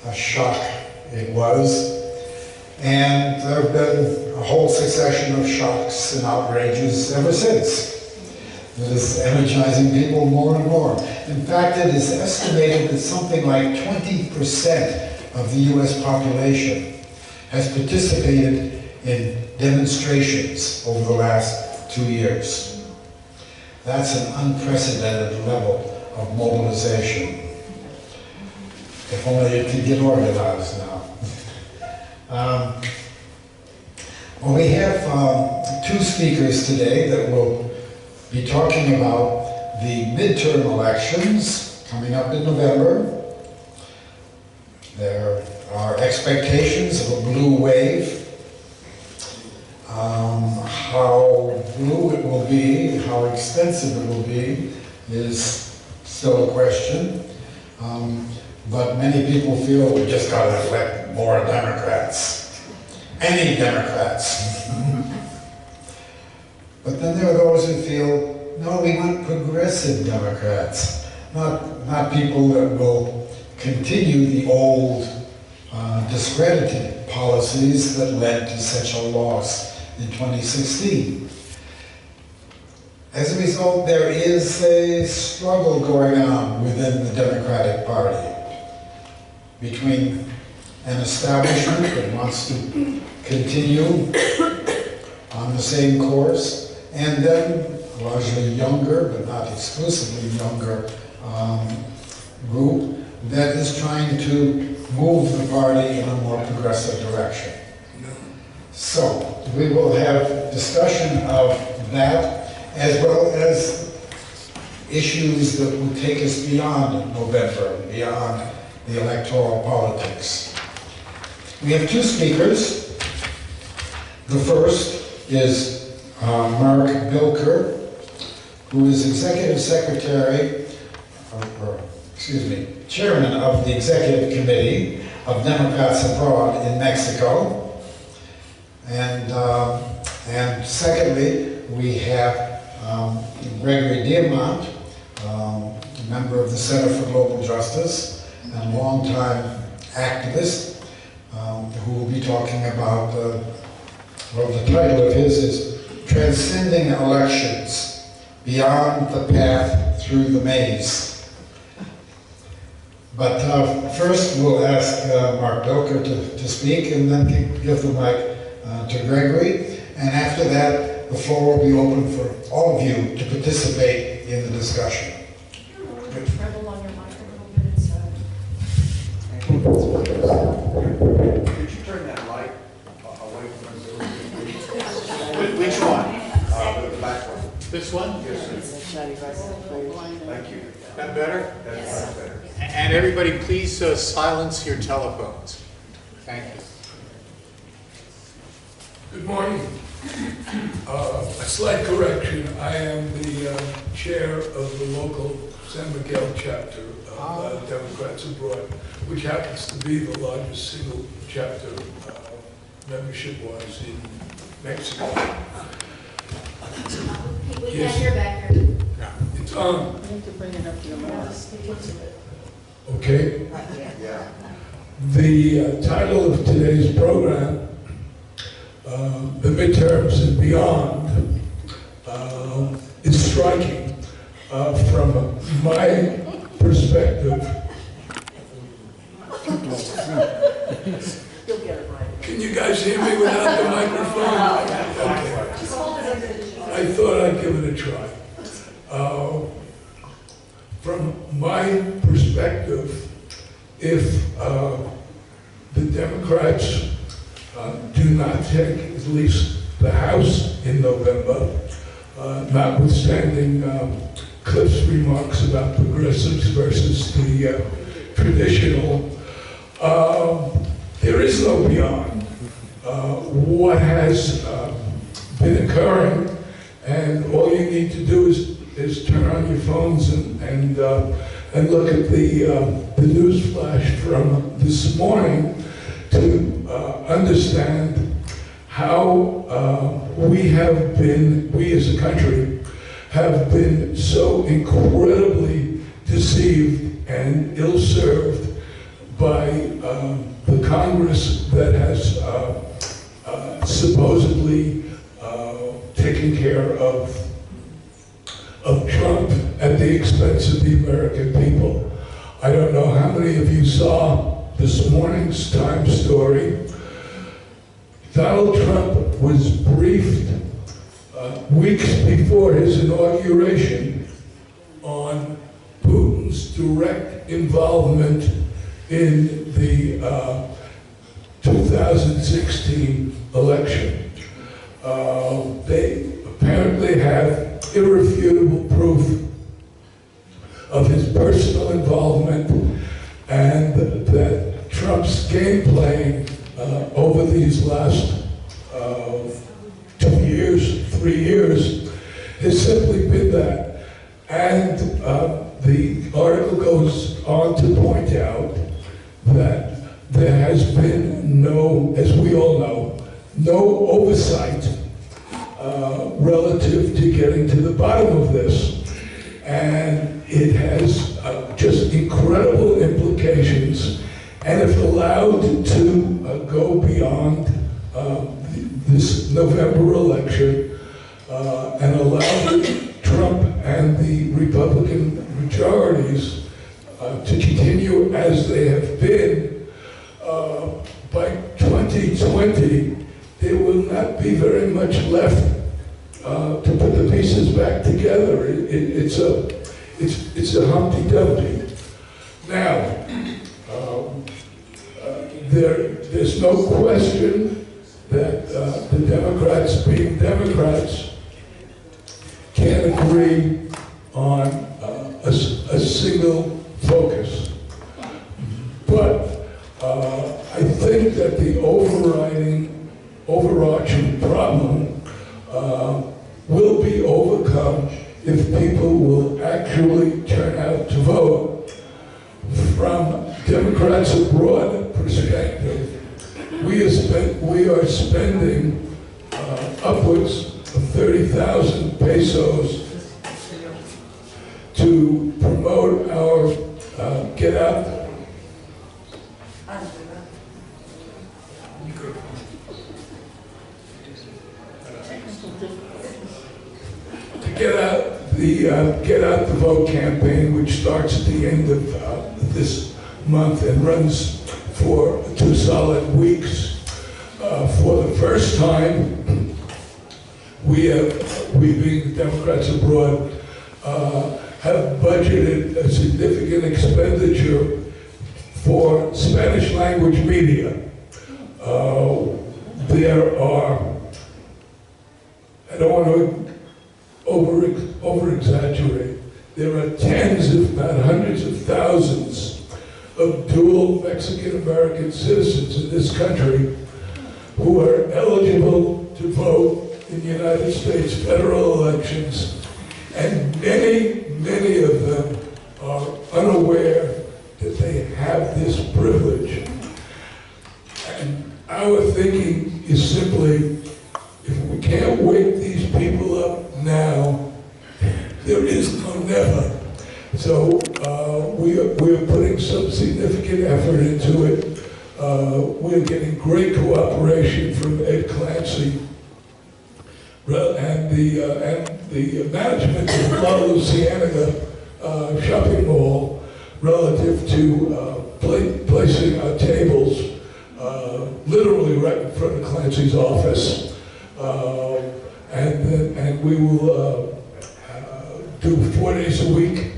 a shock it was. And there have been a whole succession of shocks and outrages ever since. It is energizing people more and more. In fact, it is estimated that something like 20% of the US population has participated in demonstrations over the last 2 years. That's an unprecedented level of mobilization. If only it could get organized now. Well, we have 2 speakers today that will be talking about the midterm elections coming up in November. There are expectations of a blue wave. How blue it will be, how extensive it will be, is still a question. But many people feel we just got to elect more Democrats. Any Democrats. But then there are those who feel, no, we want progressive Democrats, not people that will continue the old discredited policies that led to such a loss in 2016. As a result, there is a struggle going on within the Democratic Party between an establishment that wants to continue on the same course, and then a largely younger, but not exclusively younger, group that is trying to move the party in a more progressive direction. So, we will have discussion of that, as well as issues that will take us beyond November, beyond the electoral politics. We have 2 speakers. The first is Mark Bilker, who is Executive Secretary, Chairman of the Executive Committee of Democrats Abroad in Mexico. And secondly, we have Gregory Diamant, a member of the Center for Global Justice and longtime activist, who will be talking about, well, the title of his is Transcending Elections, Beyond the Path Through the Maze. But first we'll ask Mark Bilker to speak, and then give the mic to Gregory. And after that, the floor will be open for all of you to participate in the discussion. Treble on your mic a little bit. Could you turn that light away from us? Which one? The back one. This one? Yes, sir. Thank you. That better? That's better. And everybody, please silence your telephones. Thank you. Good morning. A slight correction. I am the chair of the local San Miguel chapter of Democrats Abroad, which happens to be the largest single chapter membership-wise in Mexico. We can't hear back here. It's on. You need to bring it up to your mouth. Okay. Yeah. The title of today's program, The Midterms and Beyond, is striking from my perspective. You'll get it right. Can you guys hear me without the microphone? Okay. I thought I'd give it a try. From my perspective, if the Democrats do not take at least the House in November, notwithstanding Cliff's remarks about progressives versus the traditional, there is no beyond. What has been occurring, and all you need to do is turn on your phones and look at the news flash from this morning to understand how we as a country, have been so incredibly deceived and ill-served by the Congress that has supposedly taken care of Trump at the expense of the American people. I don't know how many of you saw this morning's Times story. Donald Trump was briefed weeks before his inauguration on Putin's direct involvement in the 2016 election. They apparently have irrefutable proof of his personal involvement, and that Trump's game playing over these last 2 years, 3 years, has simply been that. And the article goes on to point out that there has been no, as we all know, no oversight relative to getting to the bottom of this. And it has just incredible implications. And if allowed to go beyond this November election and allow Trump and the Republican majorities to continue as they have been, by 2020, there will not be very much left to put the pieces back together. It's a Humpty Dumpty. Now, there's no question that the Democrats, being Democrats, can't agree on a single focus. But I think that the overarching problem will be overcome if people will actually turn out to vote. From Democrats abroad perspective, we are spending upwards of 30,000 pesos to promote our get out. Get out the vote campaign, which starts at the end of this month and runs for 2 solid weeks. For the first time, we being Democrats abroad, have budgeted a significant expenditure for Spanish language media. There are, I don't want to over-exaggerate, there are tens, if not hundreds of thousands of dual Mexican-American citizens in this country who are eligible to vote in the United States federal elections, and many of them are unaware that they have this privilege. And our thinking is simply, if we can't wake these people up now, there is no never. So we are putting some significant effort into it. We're getting great cooperation from Ed Clancy and the management of La Luciana shopping mall relative to placing our tables literally right in front of Clancy's office. And we will do 4 days a week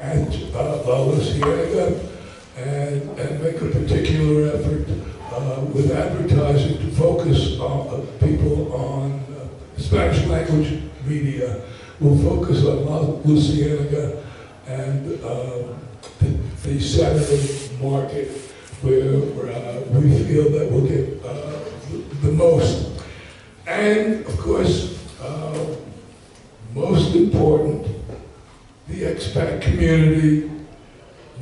at La Luciana and make a particular effort with advertising to focus on people on Spanish language media. We'll focus on La Luciana and the Saturday market, where we feel that we'll get the most. And of course, most important, the expat community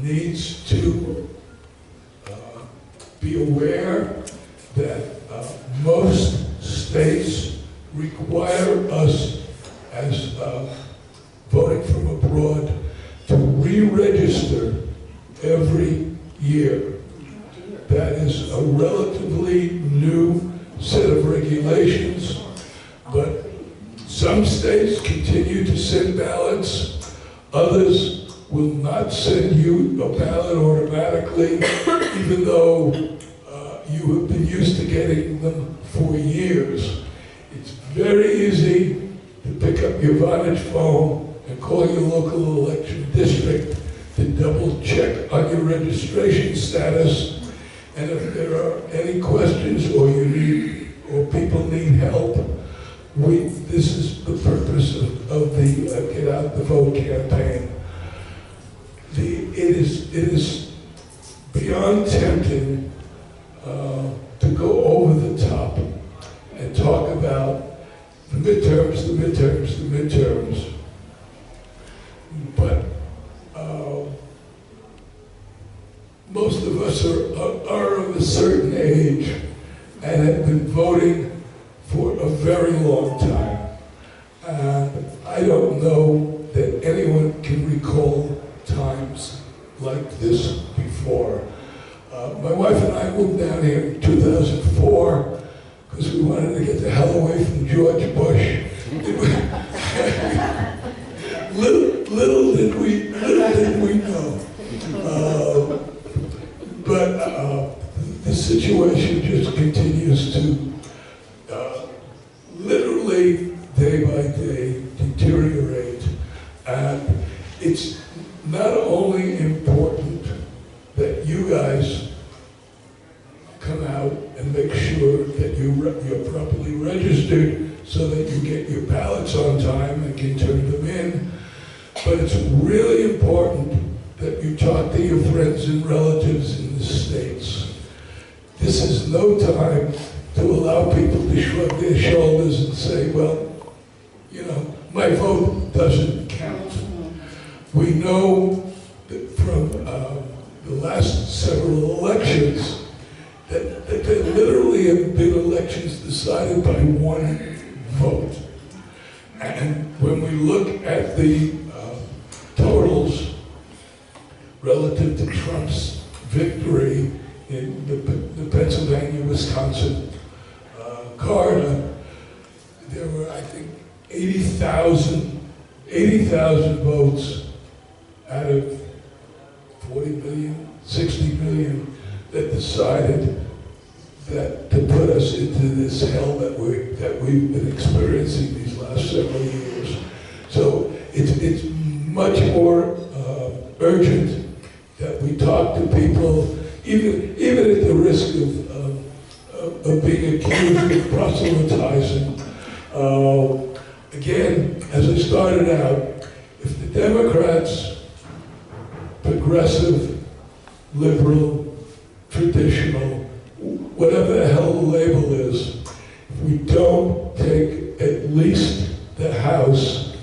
needs to be aware that most states require us, as voting from abroad, to re-register every year. That is a relatively new set of regulations, but some states continue to send ballots. Others will not send you a ballot automatically, even though you have been used to getting them for years. It's very easy to pick up your Vonage phone and call your local election district to double check on your registration status. And if there are any questions or or people need help, this is the purpose of the Get Out the Vote campaign. It is beyond tempting to go over the top and talk about the midterms. But most of us are of a certain age and have been voting for a very long time. And I don't know that anyone can recall times like this before. My wife and I moved down here in 2004 because we wanted to get the hell away from George Bush. little did we know. But the situation just continues to literally day by day deteriorate. And it's not only important that you guys come out and make sure that you're properly registered so that you get your ballots on time and can turn them in, but it's really important that you talk to your friends and relatives in the States. This is no time to allow people to shrug their shoulders and say, well, you know, my vote doesn't count. We know that from the last several elections that there literally have been elections decided by one vote. And when we look at the totals relative to Trump's victory in the Pennsylvania, Wisconsin corridor, there were, I think, 80,000 votes out of 40 million, 60 million that decided that to put us into this hell that we've been experiencing these last several years. So it's much more urgent that we talk to people, even at the risk of being accused of proselytizing. Again, as I started out, if the Democrats, progressive, liberal, traditional, whatever the hell the label is, if we don't take at least the House,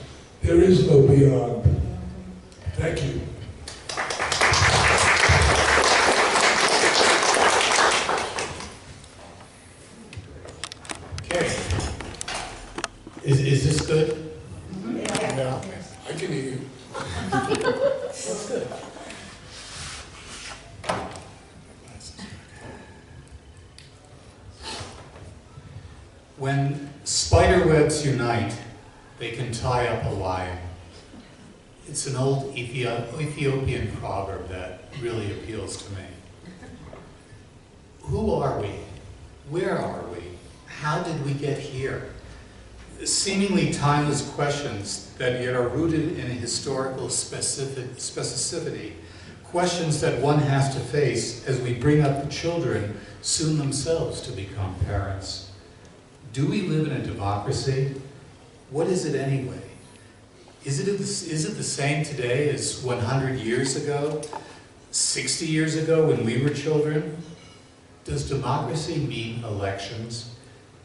there is no beyond. Thank you. Okay. Is this good? Yeah, I can hear you. That's good. When spider webs unite, they can tie up a lion. It's an old Ethiopian proverb that really appeals to me. Who are we? Where are we? How did we get here? Seemingly timeless questions that yet are rooted in a historical specificity. Questions that one has to face as we bring up the children, soon themselves to become parents. Do we live in a democracy? What is it anyway? Is it the same today as 100 years ago, 60 years ago when we were children? Does democracy mean elections?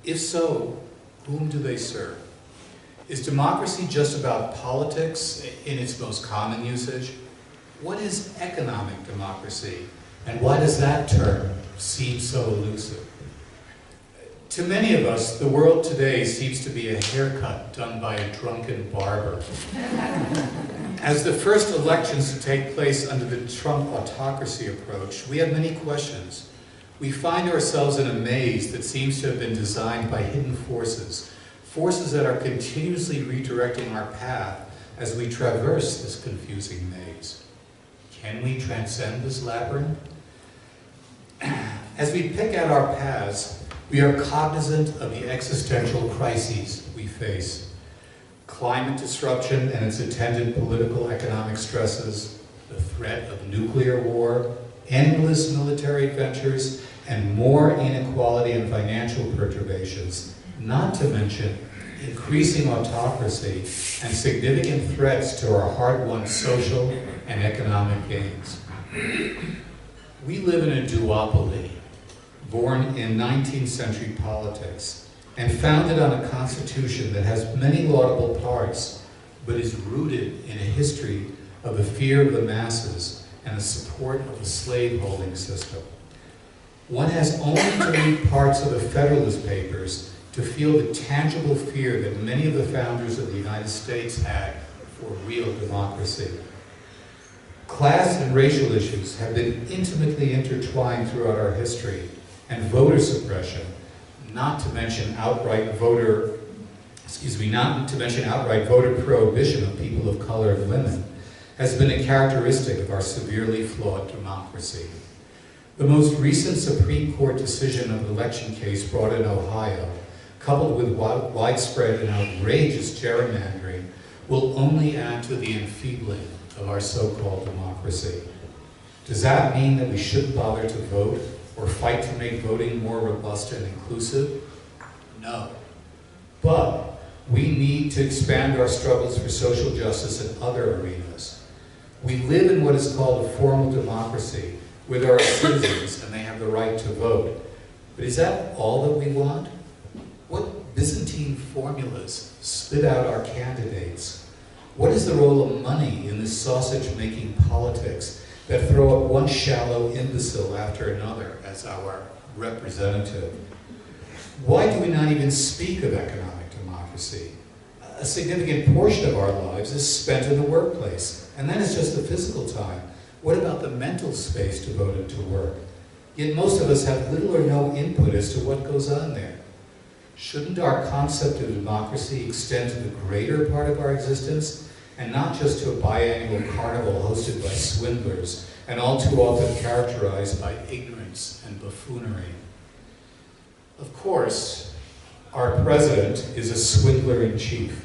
If so, whom do they serve? Is democracy just about politics in its most common usage? What is economic democracy? And why does that term seem so elusive? To many of us, the world today seems to be a haircut done by a drunken barber. As the first elections to take place under the Trump autocracy approach, we have many questions. We find ourselves in a maze that seems to have been designed by hidden forces, forces that are continuously redirecting our path as we traverse this confusing maze. Can we transcend this labyrinth? As we pick out our paths, we are cognizant of the existential crises we face. Climate disruption and its attendant political economic stresses, the threat of nuclear war, endless military adventures, and more inequality and financial perturbations, not to mention increasing autocracy and significant threats to our hard-won social and economic gains. We live in a duopoly, born in 19th century politics, and founded on a constitution that has many laudable parts, but is rooted in a history of the fear of the masses and the support of the slave-holding system. One has only to read parts of the Federalist Papers to feel the tangible fear that many of the founders of the United States had for real democracy. Class and racial issues have been intimately intertwined throughout our history, and voter suppression, not to mention outright voter prohibition of people of color and women, has been a characteristic of our severely flawed democracy. The most recent Supreme Court decision of an election case brought in Ohio, coupled with widespread and outrageous gerrymandering, will only add to the enfeebling of our so-called democracy. Does that mean that we shouldn't bother to vote or fight to make voting more robust and inclusive? No. But we need to expand our struggles for social justice in other arenas. We live in what is called a formal democracy, where there are citizens and they have the right to vote. But is that all that we want? What Byzantine formulas spit out our candidates? What is the role of money in this sausage-making politics that throw up one shallow imbecile after another as our representative? Why do we not even speak of economic democracy? A significant portion of our lives is spent in the workplace, and that is just the physical time. What about the mental space devoted to work? Yet most of us have little or no input as to what goes on there. Shouldn't our concept of democracy extend to the greater part of our existence, and not just to a biannual carnival hosted by swindlers, and all too often characterized by ignorance and buffoonery? Of course, our president is a swindler in chief,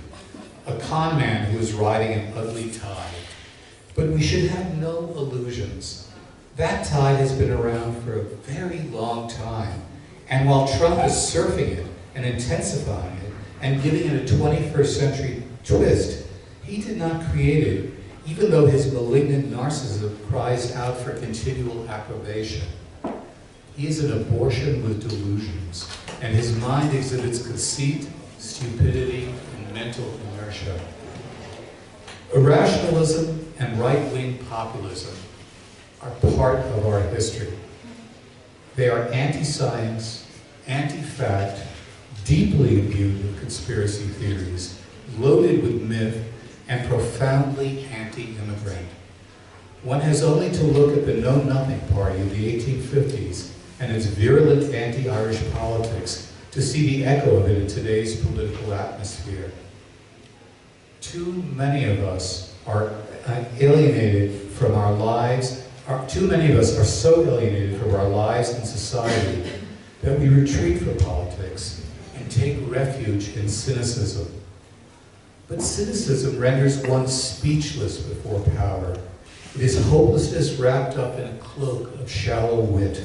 a con man who is riding an ugly tide. But we should have no illusions. That tide has been around for a very long time, and while Trump is surfing it and intensifying it and giving it a 21st century twist, he did not create it, even though his malignant narcissism cries out for continual approbation. He is an abortion with delusions, and his mind exhibits conceit, stupidity, and mental inertia. Irrationalism and right-wing populism are part of our history. They are anti-science, anti-fact, deeply imbued with conspiracy theories, loaded with myth, and profoundly anti-immigrant. One has only to look at the Know-Nothing Party of the 1850s and its virulent anti-Irish politics to see the echo of it in today's political atmosphere. Too many of us are alienated from our lives. Too many of us are so alienated from our lives and society that we retreat from politics and take refuge in cynicism. But cynicism renders one speechless before power. It is hopelessness wrapped up in a cloak of shallow wit.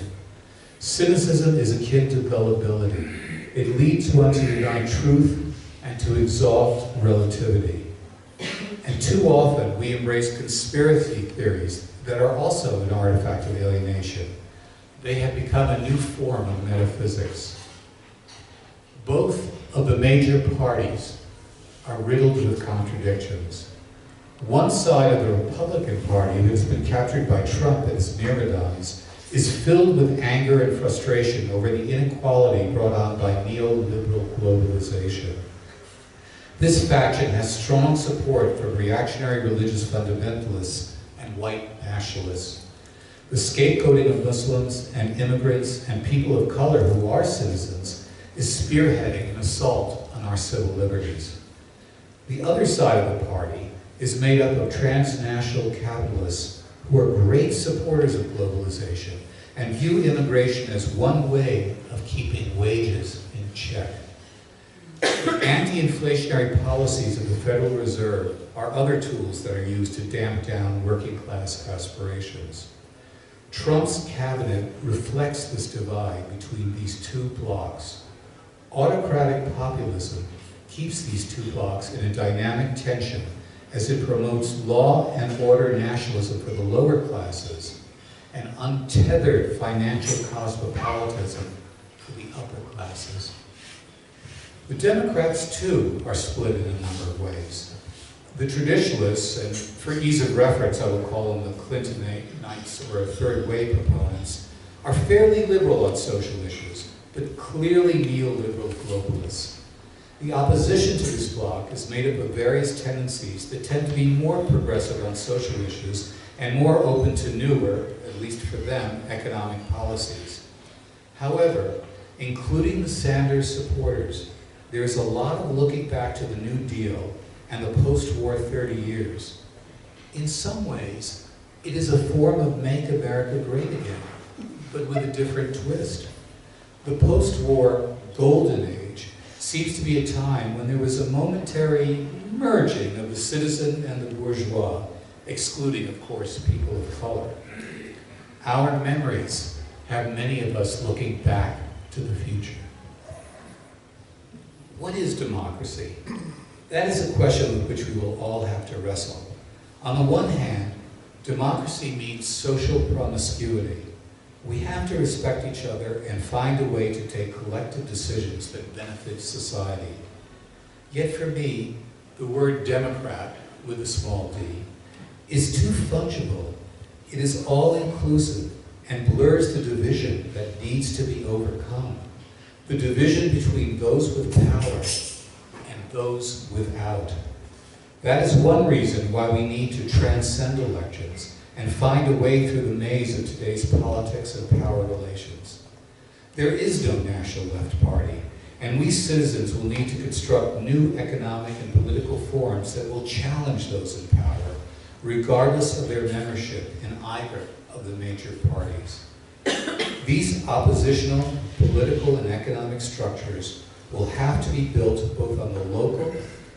Cynicism is akin to gullibility. It leads one to deny truth and to exalt relativity. And too often we embrace conspiracy theories that are also an artifact of alienation. They have become a new form of metaphysics. Both of the major parties are riddled with contradictions. One side of the Republican Party that has been captured by Trump and his myrmidons is filled with anger and frustration over the inequality brought on by neoliberal globalization. This faction has strong support from reactionary religious fundamentalists and white nationalists. The scapegoating of Muslims and immigrants and people of color who are citizens is spearheading an assault on our civil liberties. The other side of the party is made up of transnational capitalists who are great supporters of globalization and view immigration as one way of keeping wages in check. The anti-inflationary policies of the Federal Reserve are other tools that are used to damp down working class aspirations. Trump's cabinet reflects this divide between these two blocs. Autocratic populism keeps these two blocs in a dynamic tension as it promotes law and order nationalism for the lower classes and untethered financial cosmopolitanism for the upper classes. The Democrats, too, are split in a number of ways. The traditionalists, and for ease of reference, I will call them the Clintonites or third wave proponents, are fairly liberal on social issues, but clearly neoliberal globalists. The opposition to this bloc is made up of various tendencies that tend to be more progressive on social issues and more open to newer, at least for them, economic policies. However, including the Sanders supporters, there is a lot of looking back to the New Deal and the post-war 30 years. In some ways, it is a form of Make America Great Again, but with a different twist. The post-war Golden Age seems to be a time when there was a momentary merging of the citizen and the bourgeois, excluding, of course, people of color. Our memories have many of us looking back to the future. What is democracy? That is a question with which we will all have to wrestle. On the one hand, democracy means social promiscuity. We have to respect each other and find a way to take collective decisions that benefit society. Yet for me, the word Democrat, with a small d, is too fungible. It is all-inclusive and blurs the division that needs to be overcome. The division between those with power and those without. That is one reason why we need to transcend elections and find a way through the maze of today's politics and power relations. There is no national left party, and we citizens will need to construct new economic and political forms that will challenge those in power, regardless of their membership in either of the major parties. These oppositional political and economic structures will have to be built both on the local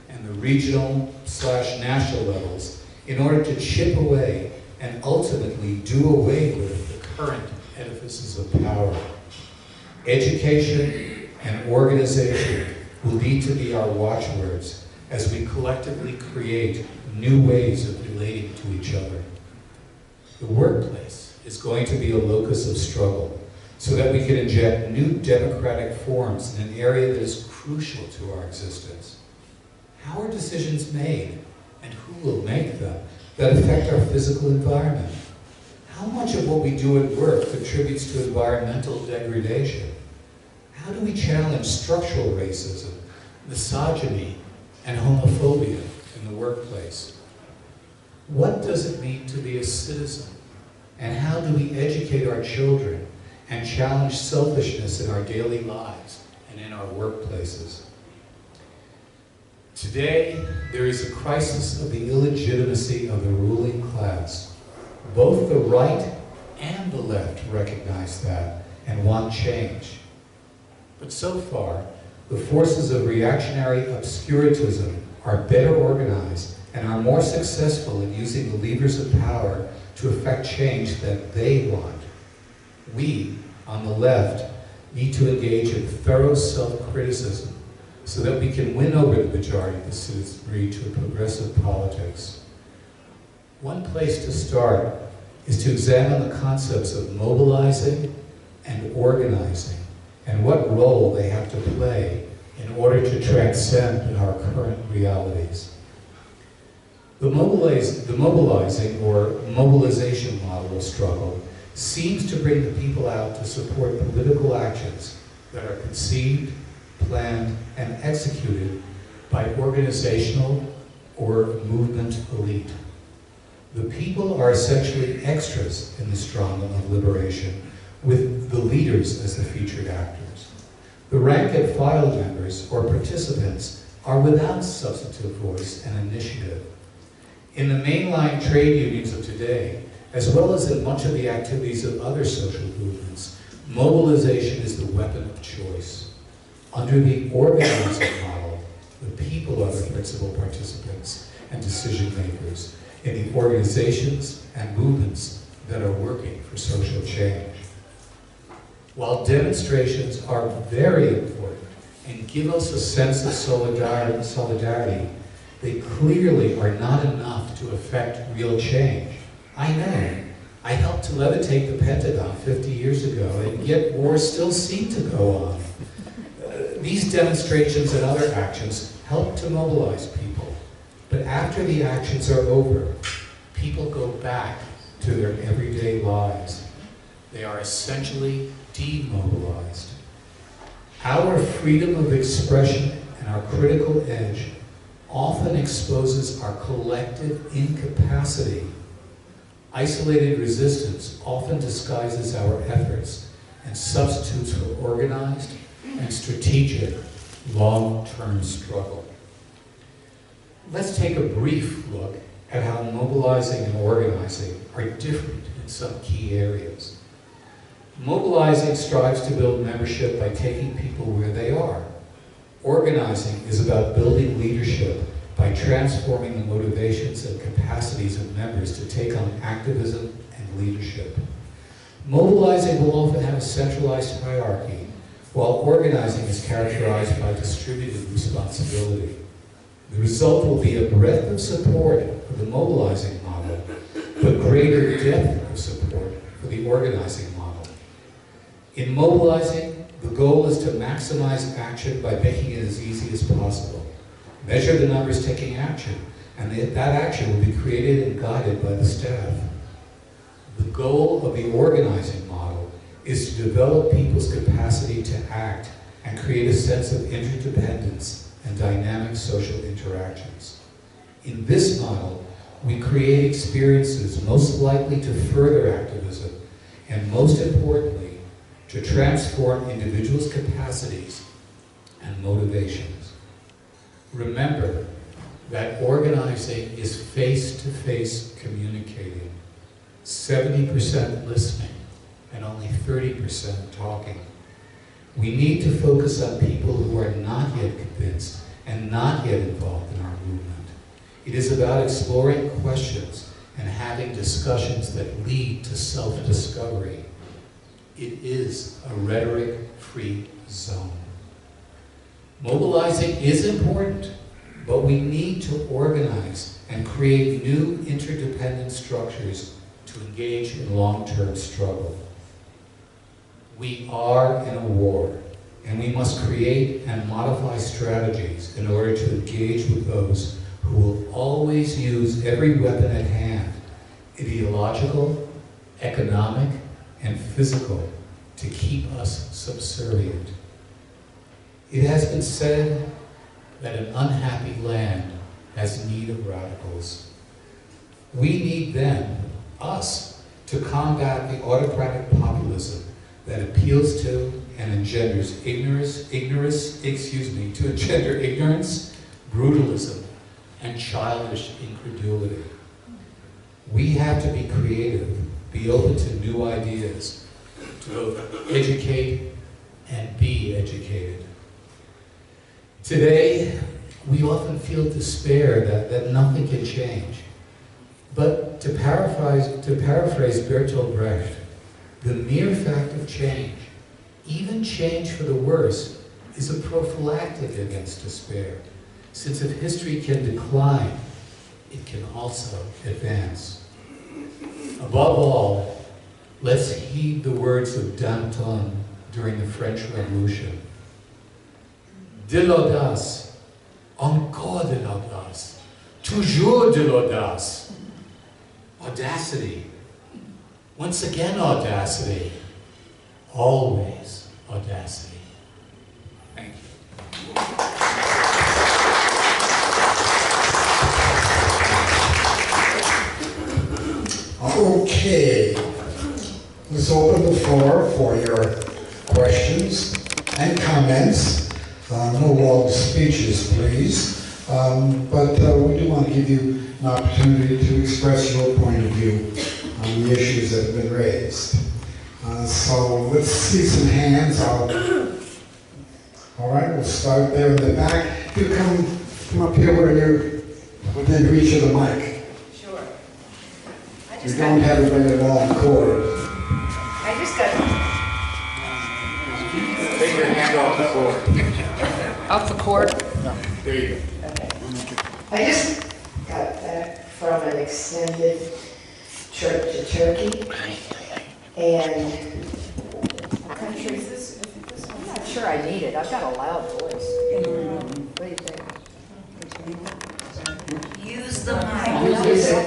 and the regional/national levels in order to chip away and ultimately do away with the current edifices of power. Education and organization will need to be our watchwords as we collectively create new ways of relating to each other. The workplace is going to be a locus of struggle so that we can inject new democratic forms in an area that is crucial to our existence. How are decisions made, and who will make them, that affect our physical environment? How much of what we do at work contributes to environmental degradation? How do we challenge structural racism, misogyny, and homophobia in the workplace? What does it mean to be a citizen? And how do we educate our children and challenge selfishness in our daily lives and in our workplaces? Today, there is a crisis of the illegitimacy of the ruling class. Both the right and the left recognize that and want change. But so far, the forces of reactionary obscurantism are better organized and are more successful in using the levers of power to effect change that they want. We, on the left, need to engage in thorough self-criticism so that we can win over the majority of the citizenry to a progressive politics. One place to start is to examine the concepts of mobilizing and organizing and what role they have to play in order to transcend our current realities. The mobilizing or mobilization model of struggle seems to bring the people out to support political actions that are conceived, planned, and executed by organizational or movement elite. The people are essentially extras in this drama of liberation, with the leaders as the featured actors. The rank and file members or participants are without substantive voice and initiative. In the mainline trade unions of today, as well as in much of the activities of other social movements, mobilization is the weapon of choice. Under the organizing model, the people are the principal participants and decision makers in the organizations and movements that are working for social change. While demonstrations are very important and give us a sense of solidarity, they clearly are not enough to affect real change. I know. I helped to levitate the Pentagon 50 years ago, and yet wars still seem to go on. These demonstrations and other actions help to mobilize people. But after the actions are over, people go back to their everyday lives. They are essentially demobilized. Our freedom of expression and our critical edge often exposes our collective incapacity. Isolated resistance often disguises our efforts and substitutes for organized and strategic long-term struggle. Let's take a brief look at how mobilizing and organizing are different in some key areas. Mobilizing strives to build membership by taking people where they are. Organizing is about building leadership by transforming the motivations and capacities of members to take on activism and leadership. Mobilizing will often have a centralized hierarchy, while organizing is characterized by distributed responsibility. The result will be a breadth of support for the mobilizing model, but greater depth of support for the organizing model. In mobilizing, the goal is to maximize action by making it as easy as possible. Measure the numbers taking action, and that action will be created and guided by the staff. The goal of the organizing model is to develop people's capacity to act and create a sense of interdependence and dynamic social interactions. In this model, we create experiences most likely to further activism, and most importantly, to transform individuals' capacities and motivations. Remember that organizing is face-to-face communicating, 70% listening, and only 30% talking. We need to focus on people who are not yet convinced and not yet involved in our movement. It is about exploring questions and having discussions that lead to self-discovery. It is a rhetoric-free zone. Mobilizing is important, but we need to organize and create new interdependent structures to engage in long-term struggle. We are in a war, and we must create and modify strategies in order to engage with those who will always use every weapon at hand, ideological, economic, and physical, to keep us subservient. It has been said that an unhappy land has need of radicals. We need them, us, to combat the autocratic populism that appeals to and engenders ignorance, brutalism, and childish incredulity. We have to be creative, be open to new ideas, to both educate and be educated. Today, we often feel despair that nothing can change. But to paraphrase Bertolt Brecht, the mere fact of change, even change for the worse, is a prophylactic against despair, since if history can decline, it can also advance. Above all, let's heed the words of Danton during the French Revolution. De l'audace, encore de l'audace, toujours de l'audace. Audacity, Once again, audacity. Always audacity. Thank you. Okay, let's open the floor for your questions and comments. No long speeches, please. But we do want to give you an opportunity to express your point of view on the issues that have been raised. So let's see some hands. All right, we'll start there in the back. You come up here where you're within reach of the mic. Sure. You don't have a very long cord. I just got Take your hand off the floor. off the cord. There you go. Okay. I just got back from an extended trip to Turkey, and country. I'm not sure I need it. I've got a loud voice. What do you think? Use the mic. Use it.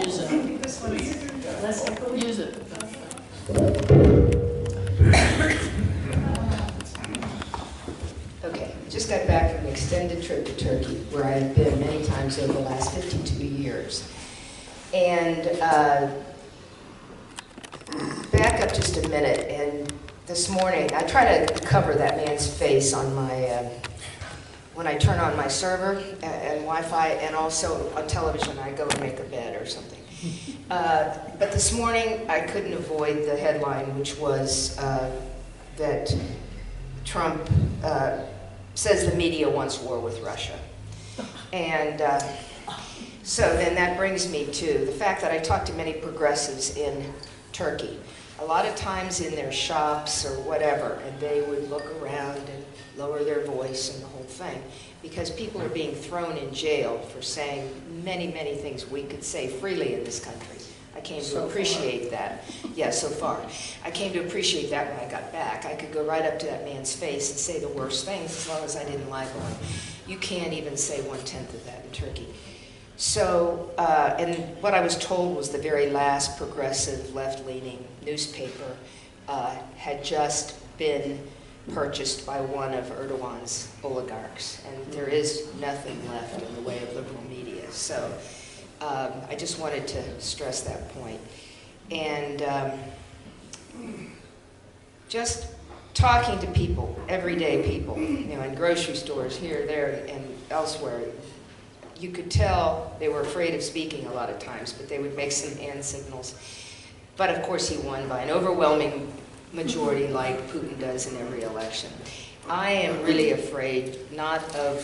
Use it. This one is less echo. Use it. Okay, just got back from an extended trip to Turkey, where I have been many times over the last 52 years. And back up just a minute, and this morning, I try to cover that man's face on my, when I turn on my server and Wi-Fi, and also on television, I go and make a bed or something. But this morning, I couldn't avoid the headline, which was that Trump says the media wants war with Russia. And so then that brings me to the fact that I talked to many progressives in Turkey. A lot of times in their shops or whatever, and they would look around and lower their voice and the whole thing, because people are being thrown in jail for saying many, many things we could say freely in this country. I came to appreciate that. Yeah, so far. I came to appreciate that when I got back. I could go right up to that man's face and say the worst things as long as I didn't libel him. You can't even say 1/10 of that in Turkey. So, and what I was told was the very last progressive left-leaning newspaper had just been purchased by one of Erdogan's oligarchs, and there is nothing left in the way of liberal media. So I just wanted to stress that point. And just talking to people, everyday people, you know, in grocery stores here, there, and elsewhere, you could tell they were afraid of speaking a lot of times, but they would make some hand signals. But of course he won by an overwhelming majority like Putin does in every election. I am really afraid not of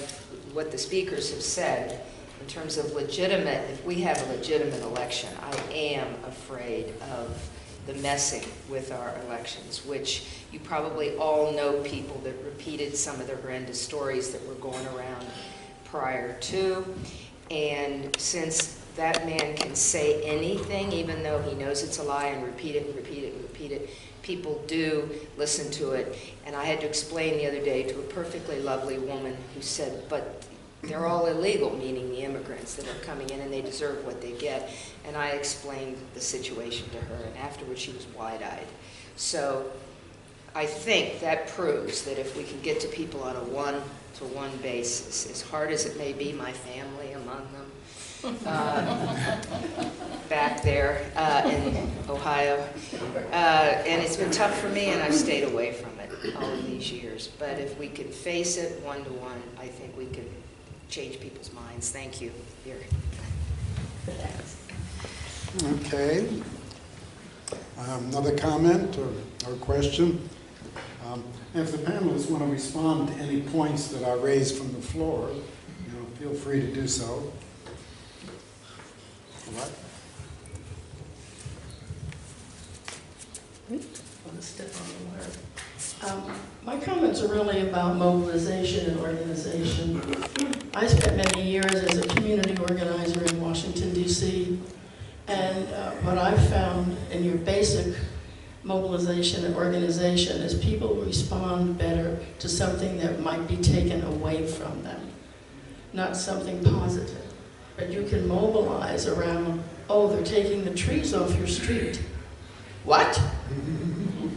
what the speakers have said in terms of legitimate, if we have a legitimate election, I am afraid of the messing with our elections, which you probably all know people that repeated some of the horrendous stories that were going around prior to. And since that man can say anything, even though he knows it's a lie, and repeat it and repeat it and repeat it, people do listen to it. And I had to explain the other day to a perfectly lovely woman who said, but they're all illegal, meaning the immigrants that are coming in, and they deserve what they get. And I explained the situation to her, and afterwards she was wide-eyed. So I think that proves that if we can get to people on a one-to-one basis, as hard as it may be, my family among them, back there in Ohio, and it's been tough for me, and I've stayed away from it all of these years. But if we can face it one-to-one, I think we can change people's minds. Thank you. Here. Okay. Another comment or question? If the panelists want to respond to any points that are raised from the floor, you know, feel free to do so. All right. I'll step on the wire. My comments are really about mobilization and organization. I spent many years as a community organizer in Washington, D.C., and what I've found in your basic mobilization and organization is people respond better to something that might be taken away from them, not something positive. But you can mobilize around, oh, they're taking the trees off your street. What?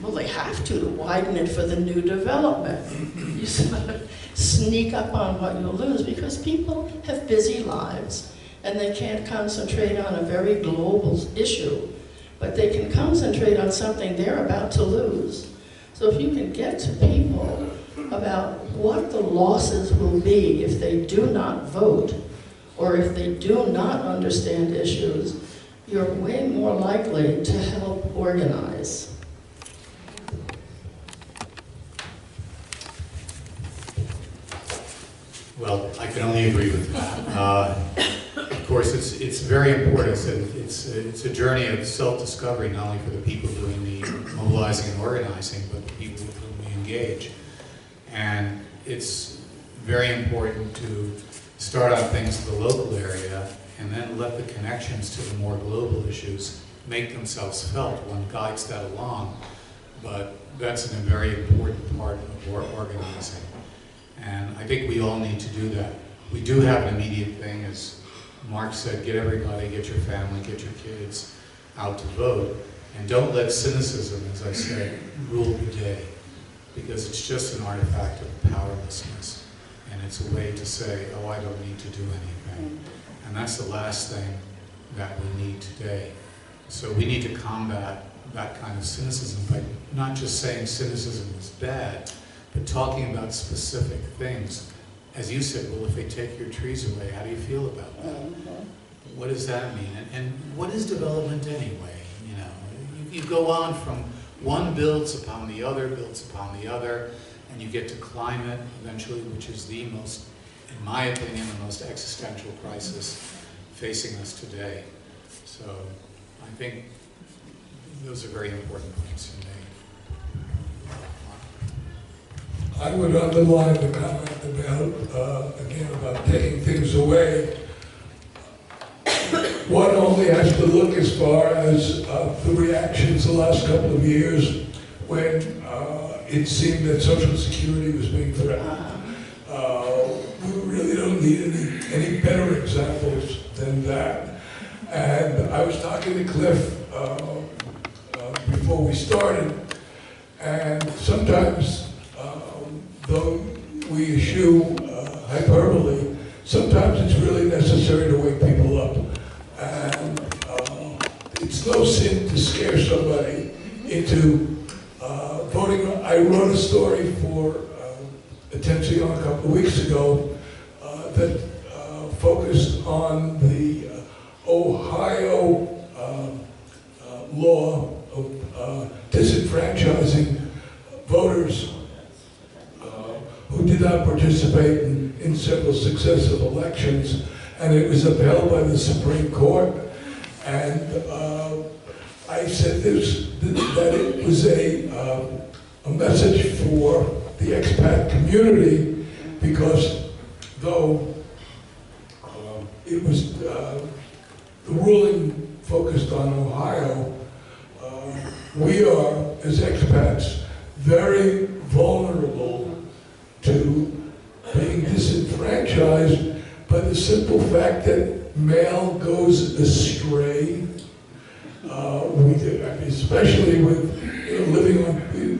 Well, they have to widen it for the new development. You sort of sneak up on what you'll lose because people have busy lives and they can't concentrate on a very global issue, but they can concentrate on something they're about to lose. So if you can get to people about what the losses will be if they do not vote or if they do not understand issues, you're way more likely to help organize. Well, I can only agree with that. Of course, it's very important. It's a journey of self-discovery, not only for the people doing the mobilizing and organizing, but the people with whom we engage. And it's very important to start on things in the local area and then let the connections to the more global issues make themselves felt. One guides that along, but that's a very important part of organizing. And I think we all need to do that. We do have an immediate thing, as Mark said, get everybody, get your family, get your kids out to vote. And don't let cynicism, as I said, rule the day. Because it's just an artifact of powerlessness. And it's a way to say, oh, I don't need to do anything. And that's the last thing that we need today. So we need to combat that kind of cynicism by not just saying cynicism is bad, but talking about specific things. As you said, well, if they take your trees away, how do you feel about that? What does that mean? And what is development anyway? You know, you go on from one builds upon the other, and you get to climate eventually, which is the most, in my opinion, the most existential crisis facing us today. So I think those are very important points to make. I would underline the comment about, again, about taking things away. One only has to look as far as the reactions the last couple of years when it seemed that Social Security was being threatened. We really don't need any better examples than that. And I was talking to Cliff before we started, and sometimes, though we eschew hyperbole, sometimes it's really necessary to wake people up. And it's no sin to scare somebody into voting. I wrote a story for Attention a couple of weeks ago that focused on the Ohio law of disenfranchising voters who did not participate in several successive elections, and it was upheld by the Supreme Court. And I said that it was a message for the expat community, because though it was the ruling focused on Ohio, we are, as expats, very vulnerable to being disenfranchised by the simple fact that mail goes astray. Especially with living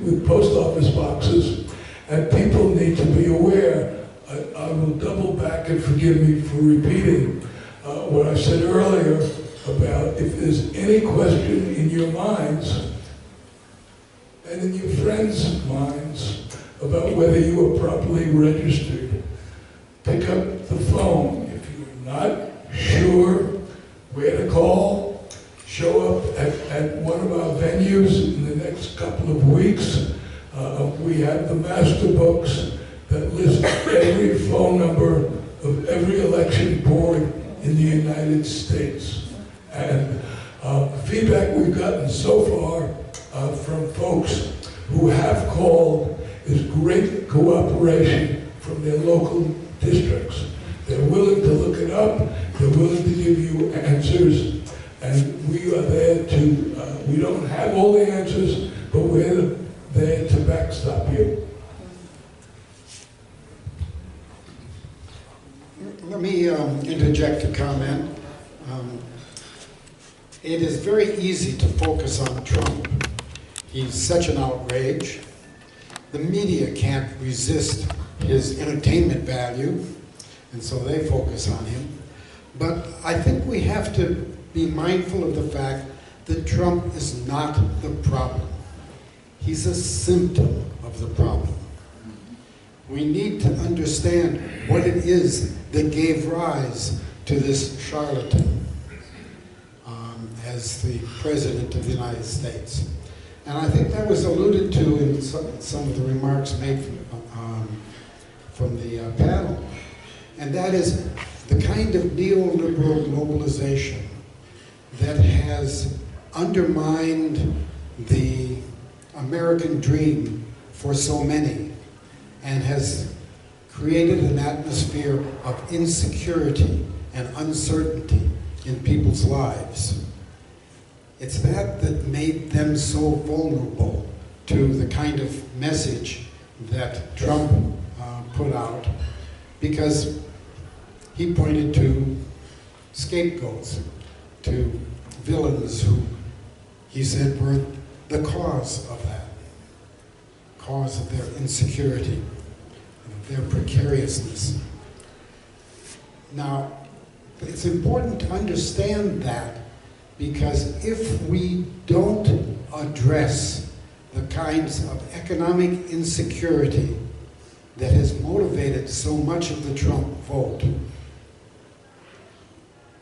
with post office boxes, and people need to be aware. I will double back and forgive me for repeating what I said earlier about if there's any question in your minds and in your friends' minds about whether you are properly registered, pick up the phone. If you're not sure where to call, show up at one of our venues in the next couple of weeks. We have the master books that list every phone number of every election board in the United States. And feedback we've gotten so far from folks who have called is great cooperation from their local districts. They're willing to look it up, they're willing to give you answers, and we are there to, we don't have all the answers, but we're there to backstop you. Let me interject a comment. It is very easy to focus on Trump He's such an outrage. The media can't resist his entertainment value, and so they focus on him. But I think we have to be mindful of the fact that Trump is not the problem. He's a symptom of the problem. We need to understand what it is that gave rise to this charlatan as the President of the United States. And I think that was alluded to in some of the remarks made from the panel. And that is the kind of neoliberal globalization that has undermined the American dream for so many and has created an atmosphere of insecurity and uncertainty in people's lives. It's that made them so vulnerable to the kind of message that Trump put out, because he pointed to scapegoats, to villains who he said were the cause of that, cause of their insecurity, their precariousness. Now, it's important to understand that, because if we don't address the kinds of economic insecurity that has motivated so much of the Trump vote,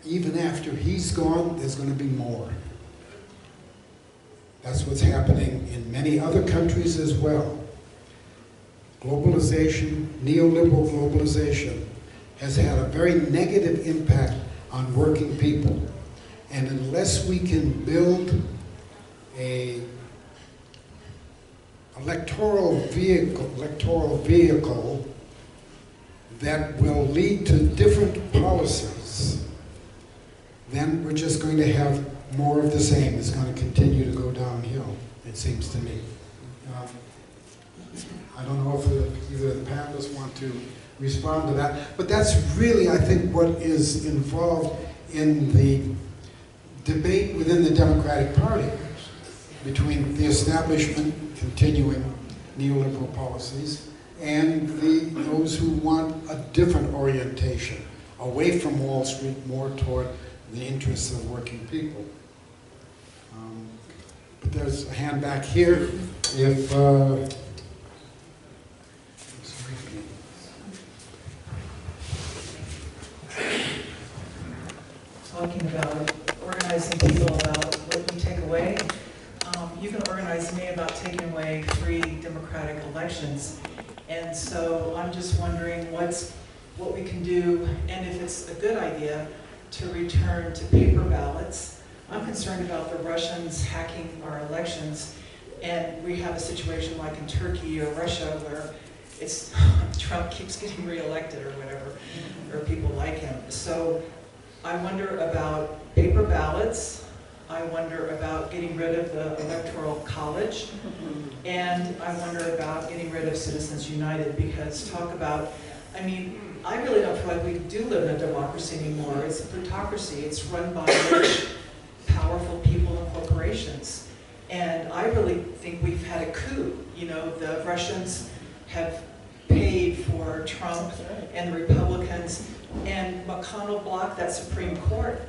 even after he's gone, there's going to be more. That's what's happening in many other countries as well. Globalization, neoliberal globalization, has had a very negative impact on working people. And unless we can build an electoral vehicle that will lead to different policies, then we're just going to have more of the same. It's going to continue to go downhill, it seems to me. I don't know if either of the panelists want to respond to that, but that's really, I think, what is involved in the debate within the Democratic Party between the establishment continuing neoliberal policies and those who want a different orientation, away from Wall Street, more toward the interests of working people. But there's a hand back here. If talking about organizing people about what you take away. You can organize me about taking away free democratic elections. And so I'm just wondering what we can do, and if it's a good idea to return to paper ballots. I'm concerned about the Russians hacking our elections, and we have a situation like in Turkey or Russia where Trump keeps getting reelected or whatever, or people like him. So I wonder about paper ballots. I wonder about getting rid of the Electoral College. And I wonder about getting rid of Citizens United, because talk about, I mean, I really don't feel like we do live in a democracy anymore. It's a plutocracy. It's run by rich, powerful people and corporations. And I really think we've had a coup. You know, the Russians have paid for Trump and the Republicans, and McConnell blocked that Supreme Court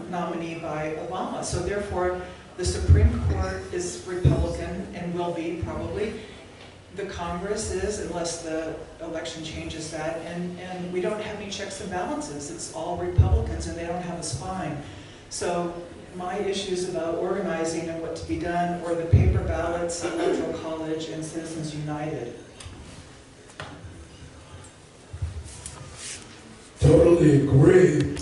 nominee by Obama. So therefore, the Supreme Court is Republican and will be probably. The Congress is, unless the election changes that, and we don't have any checks and balances. It's all Republicans, and they don't have a spine. So my issues about organizing and what to be done, or the paper ballots, Electoral College, and Citizens United. Totally agree.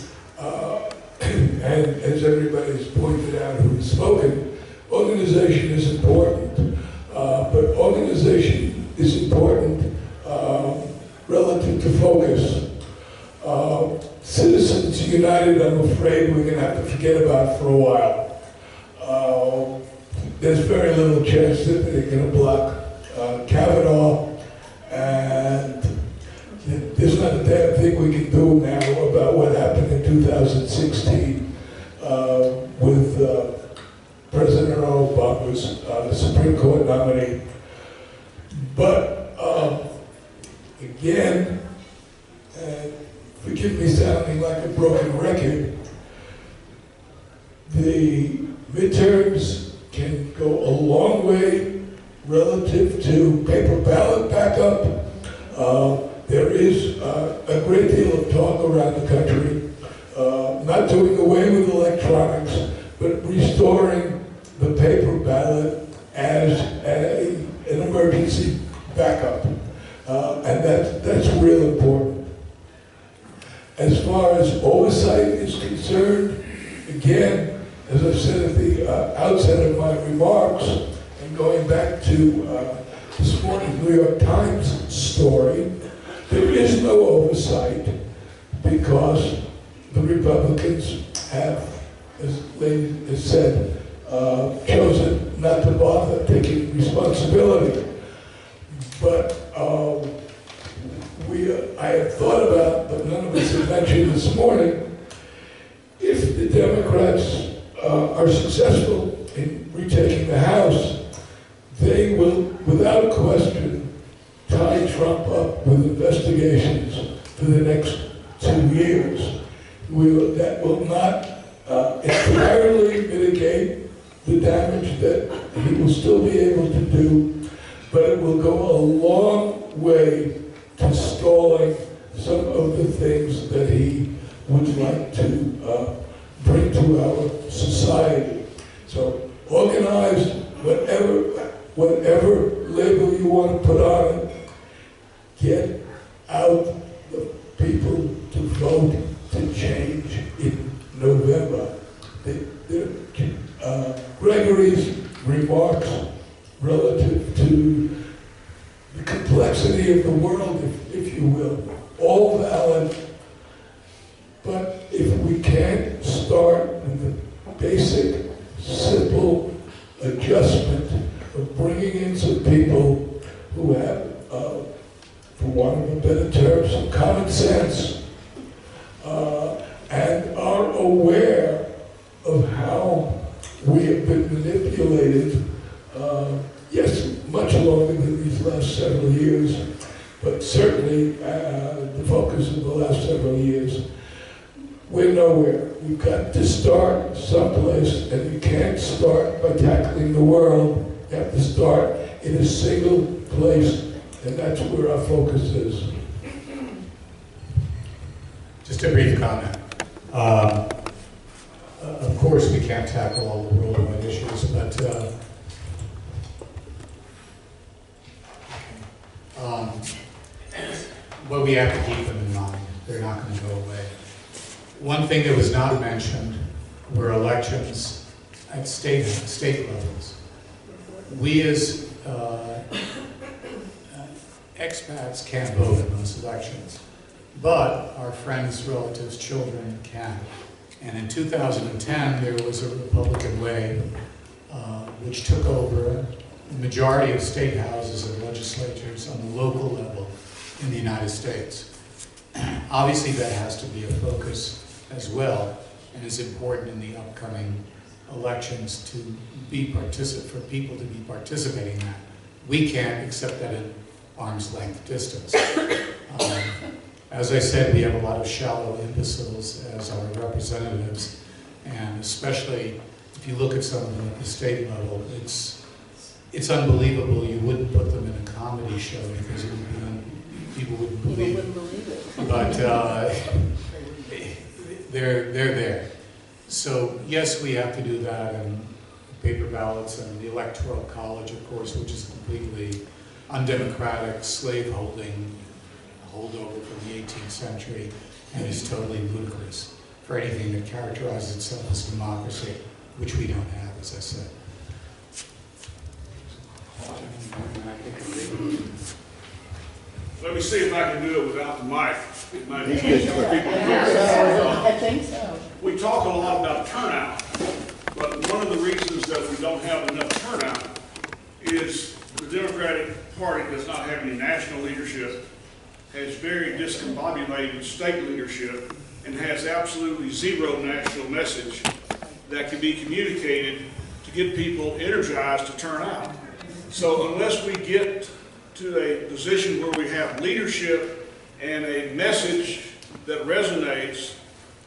And as everybody's pointed out who's spoken, organization is important. But organization is important relative to focus. Citizens United, I'm afraid we're going to have to forget about for a while. There's very little chance that they're going to block Kavanaugh, and there's not a damn thing we can do now about what happened in 2016 with President Obama was the Supreme Court nominee. But again, forgive me sounding like a broken record, the midterms can go a long way relative to paper ballot backup. There is a great deal of talk around the country, not doing away with electronics, but restoring the paper ballot as an emergency backup. And that's real important. As far as oversight is concerned, again, as I said at the outset of my remarks, and going back to this morning's New York Times story, there is no oversight because the Republicans have, as Lady has said, chosen not to bother taking responsibility. But I have thought about, but none of us have mentioned this morning, if the Democrats are successful in retaking the House, they will, without question, tie Trump up with investigations for the next 2 years. That will not entirely mitigate the damage that he will still be able to do, but it will go a long way to stalling some of the things that he would like to bring to our society. So organized, whatever label you want to put on it, get out the people to vote to change in November. Gregory's remarks relative to the complexity of the world, if you will, all valid, but if we can't start with the basic, simple adjustment of bringing in some people who have, for want of a better term, some common sense, and are aware of how we have been manipulated, yes, much longer than these last several years, but certainly the focus of the last several years. We're nowhere. We've got to start someplace, and you can't start by tackling the world. You have to start in a single place, and that's where our focus is. Just a brief comment. Of course, we can't tackle all the worldwide issues, but we have to keep them in mind. They're not going to go away. One thing that was not mentioned were elections at state levels. We as expats can't vote in those elections, but our friends, relatives, children can. And in 2010, there was a Republican wave which took over the majority of state houses and legislatures on the local level in the United States. Obviously, that has to be a focus as well, and is important in the upcoming elections to be for people to be participating in that. We can't, except that at arm's length distance. As I said, we have a lot of shallow imbeciles as our representatives, and especially if you look at some of them at the state level, it's unbelievable. You wouldn't put them in a comedy show because it would be, people wouldn't believe it. But they're there. So yes, we have to do that, and paper ballots and the Electoral College, of course, which is completely undemocratic, slave-holding, holdover from the 18th century, and is totally ludicrous for anything that characterizes itself as democracy, which we don't have, as I said. Let me see if I can do it without the mic. It might be I think so. We talk a lot about turnout, but one of the reasons that we don't have enough turnout is the Democratic Party does not have any national leadership, has very discombobulated state leadership, and has absolutely zero national message that can be communicated to to get people energized to turn out. So unless we get to a position where we have leadership and a message that resonates,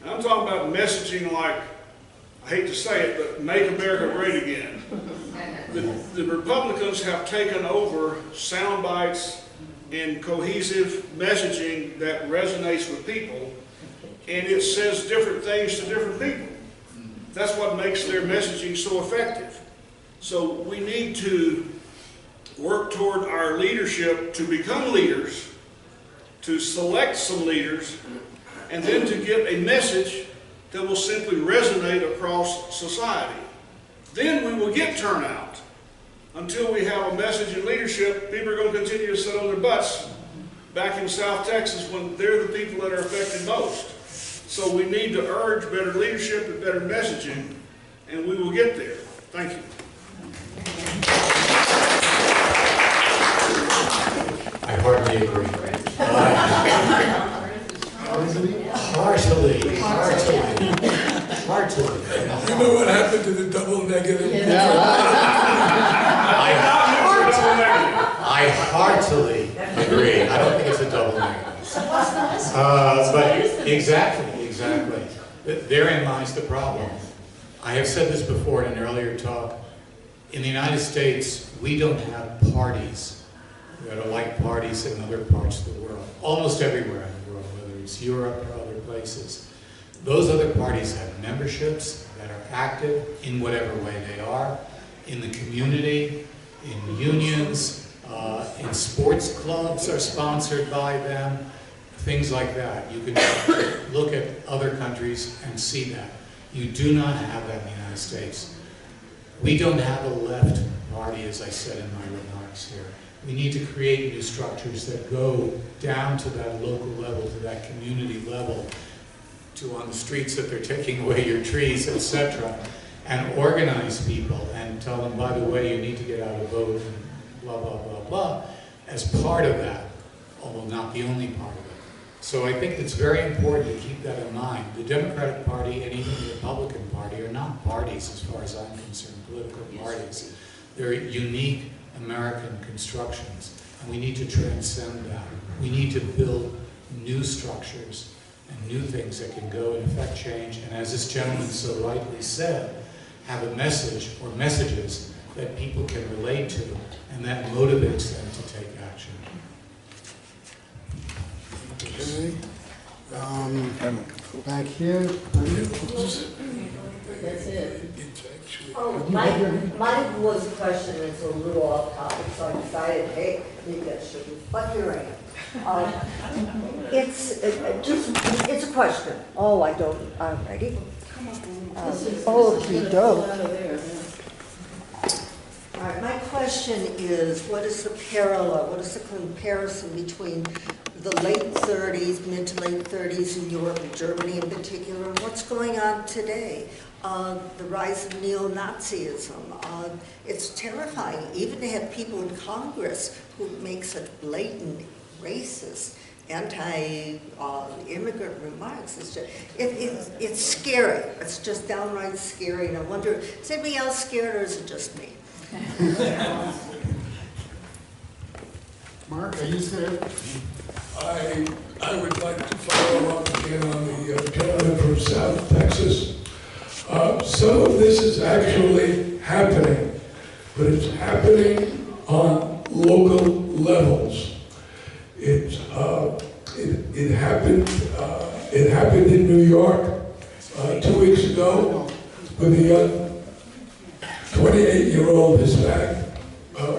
and I'm talking about messaging like, I hate to say it, but make America great again. The Republicans have taken over sound bites and cohesive messaging that resonates with people, and it says different things to different people. That's what makes their messaging so effective. So we need to work toward our leadership to become leaders, to select some leaders, and then to get a message that will simply resonate across society. Then we will get turnout. Until we have a message in leadership, people are going to continue to sit on their butts back in South Texas when they're the people that are affected most. So we need to urge better leadership and better messaging, and we will get there. Thank you. I hardly agree. Heartily. You know what happened to the double negative? I heartily agree. I don't think it's a double negative. But exactly. Therein lies the problem. I have said this before in an earlier talk. In the United States, we don't have parties that are like parties in other parts of the world. Almost everywhere in the world, whether it's Europe or other places. Those other parties have memberships that are active in whatever way they are, in the community, in unions, in sports clubs are sponsored by them, things like that. You can look at other countries and see that. You do not have that in the United States. We don't have a left party, as I said in my remarks here. We need to create new structures that go down to that local level, to that community level, to on the streets that they're taking away your trees, etc., and organize people and tell them, by the way, you need to get out a vote and blah, blah, blah, blah, as part of that, although not the only part of it. So I think it's very important to keep that in mind. The Democratic Party and even the Republican Party are not parties as far as I'm concerned, political parties. They're unique American constructions, and we need to transcend that. We need to build new structures and new things that can go and affect change, and as this gentleman so rightly said, have a message or messages that people can relate to, and that motivates them to take action. Okay. Back here. That's it. Oh, mine was a question that's a little off topic, so I decided, hey, maybe I shouldn't, but here I am. It's a question. Oh, I don't, I'm ready. Oh, if you don't. All right, my question is, what is the parallel, what is the comparison between the late 30s, mid to late 30s in Europe and Germany in particular, and what's going on today? The rise of neo-Nazism. It's terrifying, even to have people in Congress who make such blatant racist, anti-immigrant remarks. It's scary. It's just downright scary, and I wonder, is anybody else scared, or is it just me? Mark, are you there? I would like to follow up again on the gentleman from South Texas. Some of this is actually happening, but it's happening on local levels. It happened in New York 2 weeks ago with a young 28-year-old Hispanic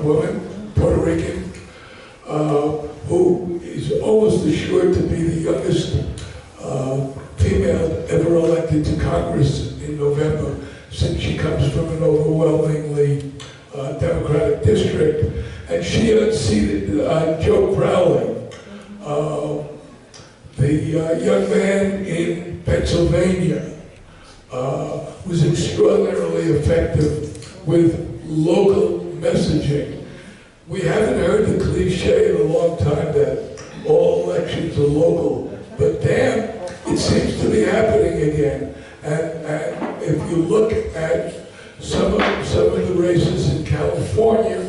woman, Puerto Rican, who is almost assured to be the youngest female ever elected to Congress in November, since she comes from an overwhelmingly Democratic district. And she unseated Joe Crowley, the young man in Pennsylvania, was extraordinarily effective with local messaging. We haven't heard the cliche in a long time that all elections are local, but damn, it seems to be happening again. And if you look at some of the races in California,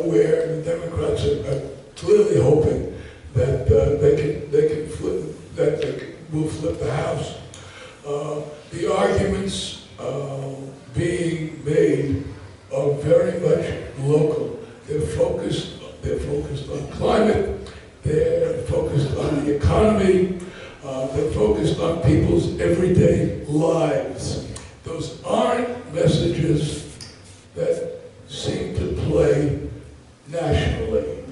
where the Democrats are clearly hoping that they can flip, that they will flip the House. The arguments being made are very much local. They're focused on climate. They're focused on the economy. They're focused on people's everyday lives. Those aren't messages that seem to play nationally.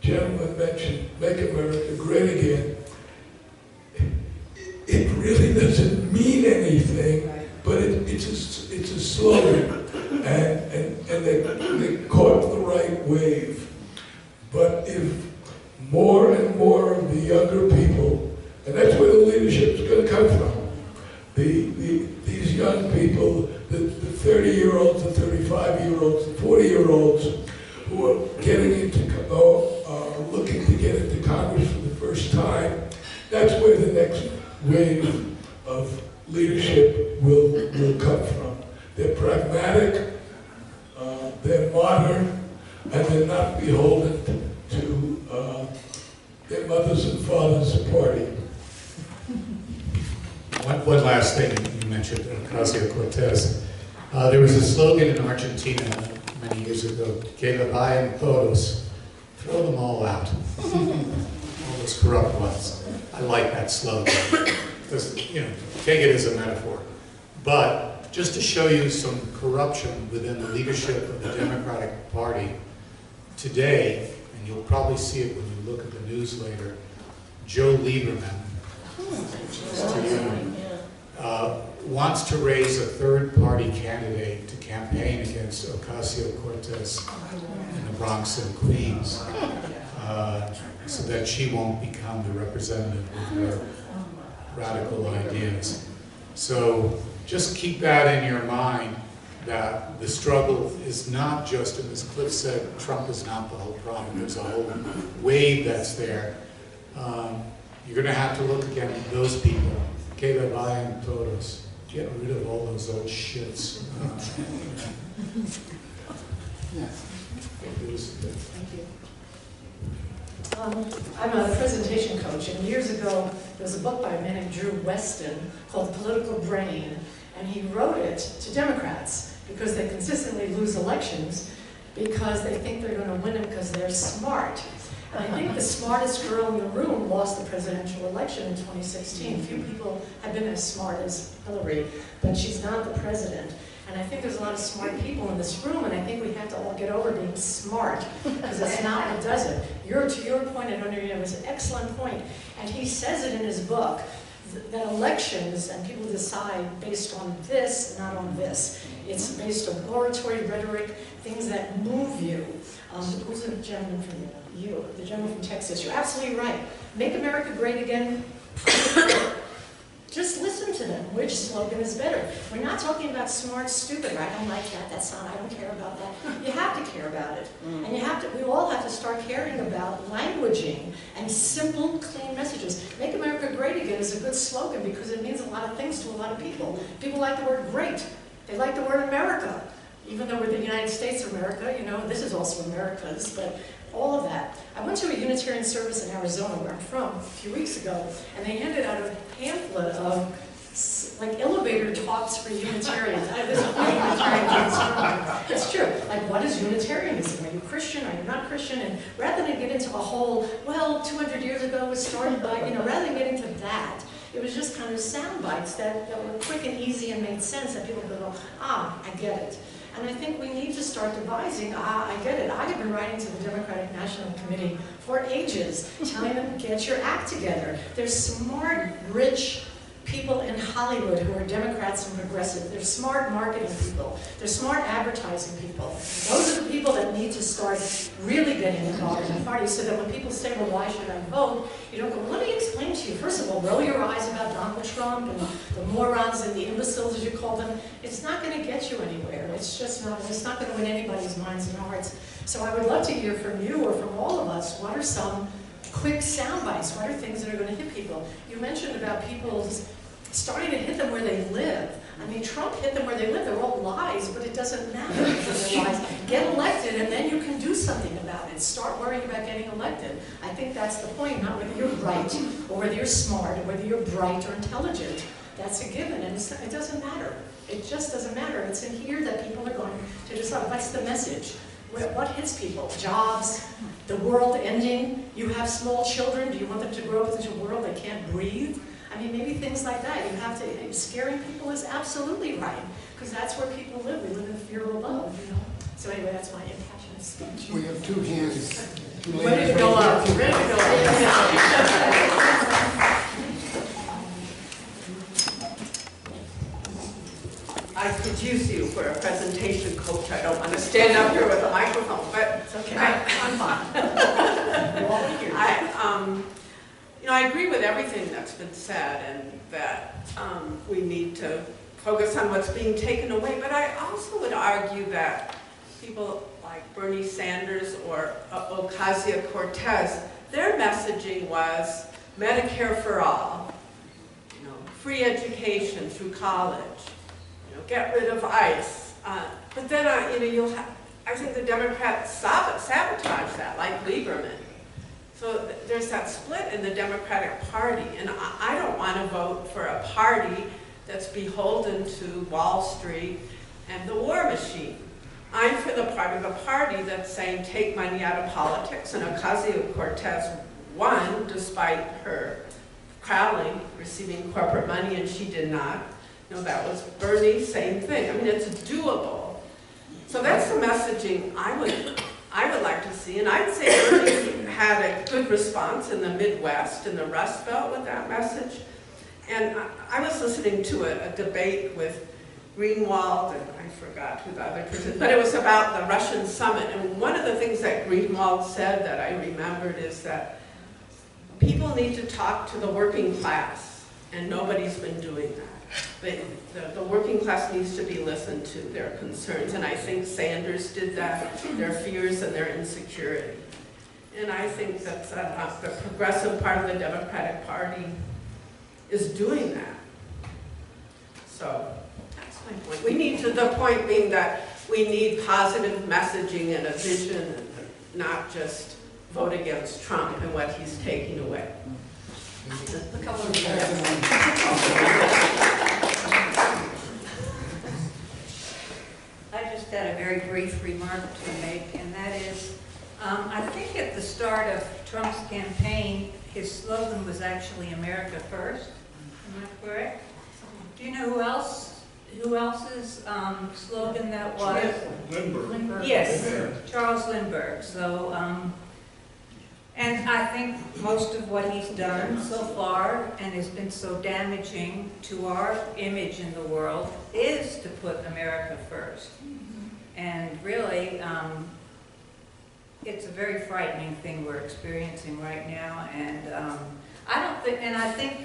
Gentleman mentioned Make America Great Again. It really doesn't mean anything, but it's a slogan, and they caught the right wave. But if more and more of the younger people, and that's where the leadership is going to come from, these young people, the 30-year-olds, the 35-year-olds, the 40-year-olds who are looking to get into Congress for the first time, that's where the next wave of leadership will come from. They're pragmatic, they're modern, and they're not beholden to their mothers and fathers' party. One last thing you mentioned, Ocasio-Cortez. There was a slogan in Argentina many years ago, que la vayan todos, throw them all out. All those corrupt ones. I like that slogan, because, take it as a metaphor. But just to show you some corruption within the leadership of the Democratic Party today, and you'll probably see it when you look at the news later, Joe Lieberman, wants to raise a third-party candidate to campaign against Ocasio-Cortez in the Bronx and Queens, so that she won't become the representative of her radical ideas. So just keep that in your mind, that the struggle is not just, and as Cliff said, Trump is not the whole problem. There's a whole wave that's there. You're going to have to look again at those people. Que la vayan todos. Get rid of all those old shits. Thank you. I'm a presentation coach, and years ago there was a book by a man named Drew Weston called The Political Brain, and he wrote it to Democrats because they consistently lose elections because they think they're going to win them because they're smart. And I think the smartest girl in the room lost the presidential election in 2016. Few people have been as smart as Hillary, but she's not the president. And I think there's a lot of smart people in this room, and I think we have to all get over being smart, because it's not what does it. To your point, and it was an excellent point, and he says it in his book, that elections, and people decide based on this, not on this. It's based on oratory, rhetoric, things that move you. Who's the gentleman from you? The gentleman from Texas. You're absolutely right. Make America Great Again. Just listen to them. Which slogan is better? We're not talking about smart, stupid. I don't like that. That's not. I don't care about that. You have to care about it, and you have to. We all have to start caring about languaging and simple, clean messages. Make America Great Again is a good slogan because it means a lot of things to a lot of people. People like the word great. They like the word America. Even though we're the United States of America, this is also America's, but all of that. I went to a Unitarian service in Arizona, where I'm from, a few weeks ago, and they handed out a pamphlet of like elevator talks for Unitarians. This is what Unitarianism. It's true. Like, what is Unitarianism? Are you Christian? Are you not Christian? And rather than get into a whole, 200 years ago it was started by, rather than get into that, it was just kind of sound bites that were quick and easy and made sense, that people could go, I get it. And I think we need to start devising, I get it. I have been writing to the Democratic National Committee for ages, telling them, get your act together. There's smart, rich people in Hollywood who are Democrats and progressive. They're smart marketing people. They're smart advertising people. Those are the people that need to start really getting involved in the party, so that when people say, well, why should I vote? You don't go, well, let me explain to you. First of all, roll your eyes about Donald Trump and the morons and the imbeciles, as you call them. It's not going to get you anywhere. It's just not. It's not going to win anybody's minds and hearts. So I would love to hear from you or from all of us, what are some quick sound bites? What are things that are going to hit people? You mentioned about people starting to hit them where they live. I mean, Trump hit them where they live. They're all lies, but it doesn't matter if they're lies. Get elected, and then you can do something about it. Start worrying about getting elected. I think that's the point, not whether you're right, or whether you're smart, or whether you're bright or intelligent. That's a given, and it doesn't matter. It just doesn't matter. It's in here that people are going to decide. What's the message? What hits people? Jobs? The world ending? You have small children. Do you want them to grow up into a world they can't breathe? I mean, maybe things like that. You have to, scaring people is absolutely right, because that's where people live. We live in fear of love, you know? So anyway, that's my impassioned speech. We have 2 hands. Ready to go up. Ready to go up. I could use you for a presentation coach. I don't want to stand up here with a microphone, but It's okay. I'm fine. I agree with everything that's been said, and that we need to focus on what's being taken away. But I also would argue that people like Bernie Sanders or Ocasio-Cortez, their messaging was Medicare for all, free education through college, get rid of ICE. But then, I think the Democrats sabotage that, like Lieberman. So there's that split in the Democratic Party, and I don't want to vote for a party that's beholden to Wall Street and the war machine. I'm for the party that's saying take money out of politics, and Ocasio-Cortez won despite her crowding, receiving corporate money, and she did not. That was Bernie, same thing. I mean, it's doable. So that's the messaging I would like to see, and I'd say Bernie had a good response in the Midwest and the Rust Belt with that message. And I was listening to a debate with Greenwald, and I forgot who the other person, but it was about the Russian summit. And one of the things that Greenwald said that I remembered is that people need to talk to the working class, and nobody's been doing that. The working class needs to be listened to, their concerns, and I think Sanders did that, their fears and their insecurity. And I think that the progressive part of the Democratic Party is doing that. So that's my point. We need to, the point being that we need positive messaging and a vision, and not just vote against Trump and what he's taking away. A couple of I just had a very brief remark to make, and that is, I think at the start of Trump's campaign, his slogan was actually America First. Am I correct? Do you know who else's slogan that was? Lindbergh. Yes, Charles Lindbergh. So, and I think most of what he's done so far, and has been so damaging to our image in the world, is to put America first. And really, it's a very frightening thing we're experiencing right now. And I think,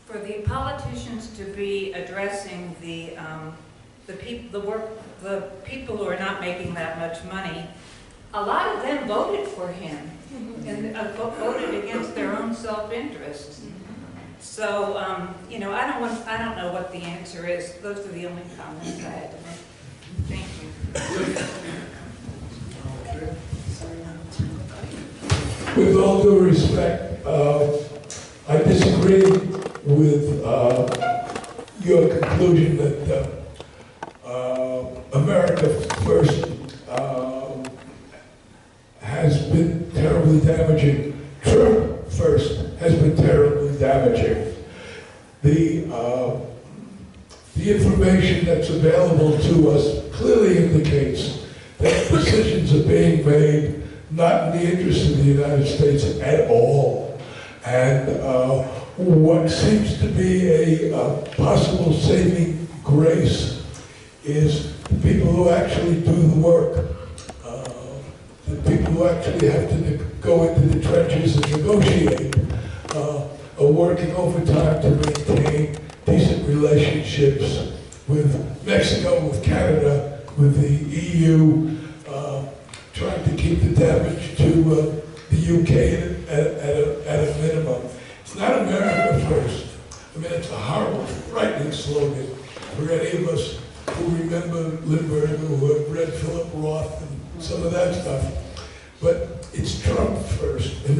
for the politicians to be addressing the people who are not making that much money, a lot of them voted for him and voted against their own self-interest. So, I don't know what the answer is. Those are the only comments I had to make. Thank you. With all due respect, I disagree with your conclusion that America First has been terribly damaging. Trump First has been terribly damaging. The information that's available to us clearly indicates that decisions are being made not in the interest of the United States at all. And what seems to be a possible saving grace is the people who actually do the work. The people who actually have to go into the trenches and negotiate are working overtime to maintain decent relationships with Mexico, with Canada, with the EU, trying to keep the damage to the UK at a minimum. It's not America First. frightening slogan for any of us who remember Lindbergh, who have read Philip Roth and some of that stuff. But it's Trump first, and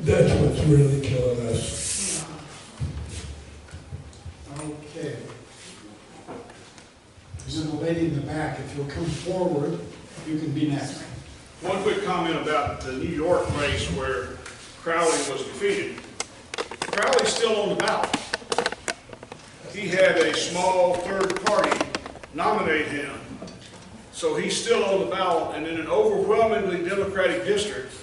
that's what's really killing us. Okay. There's a lady in the back. If you'll come forward, you can be next. One quick comment about the New York race where Crowley was defeated. Crowley's still on the ballot. He had a small third party nominate him. So he's still on the ballot, and in an overwhelmingly Democratic district,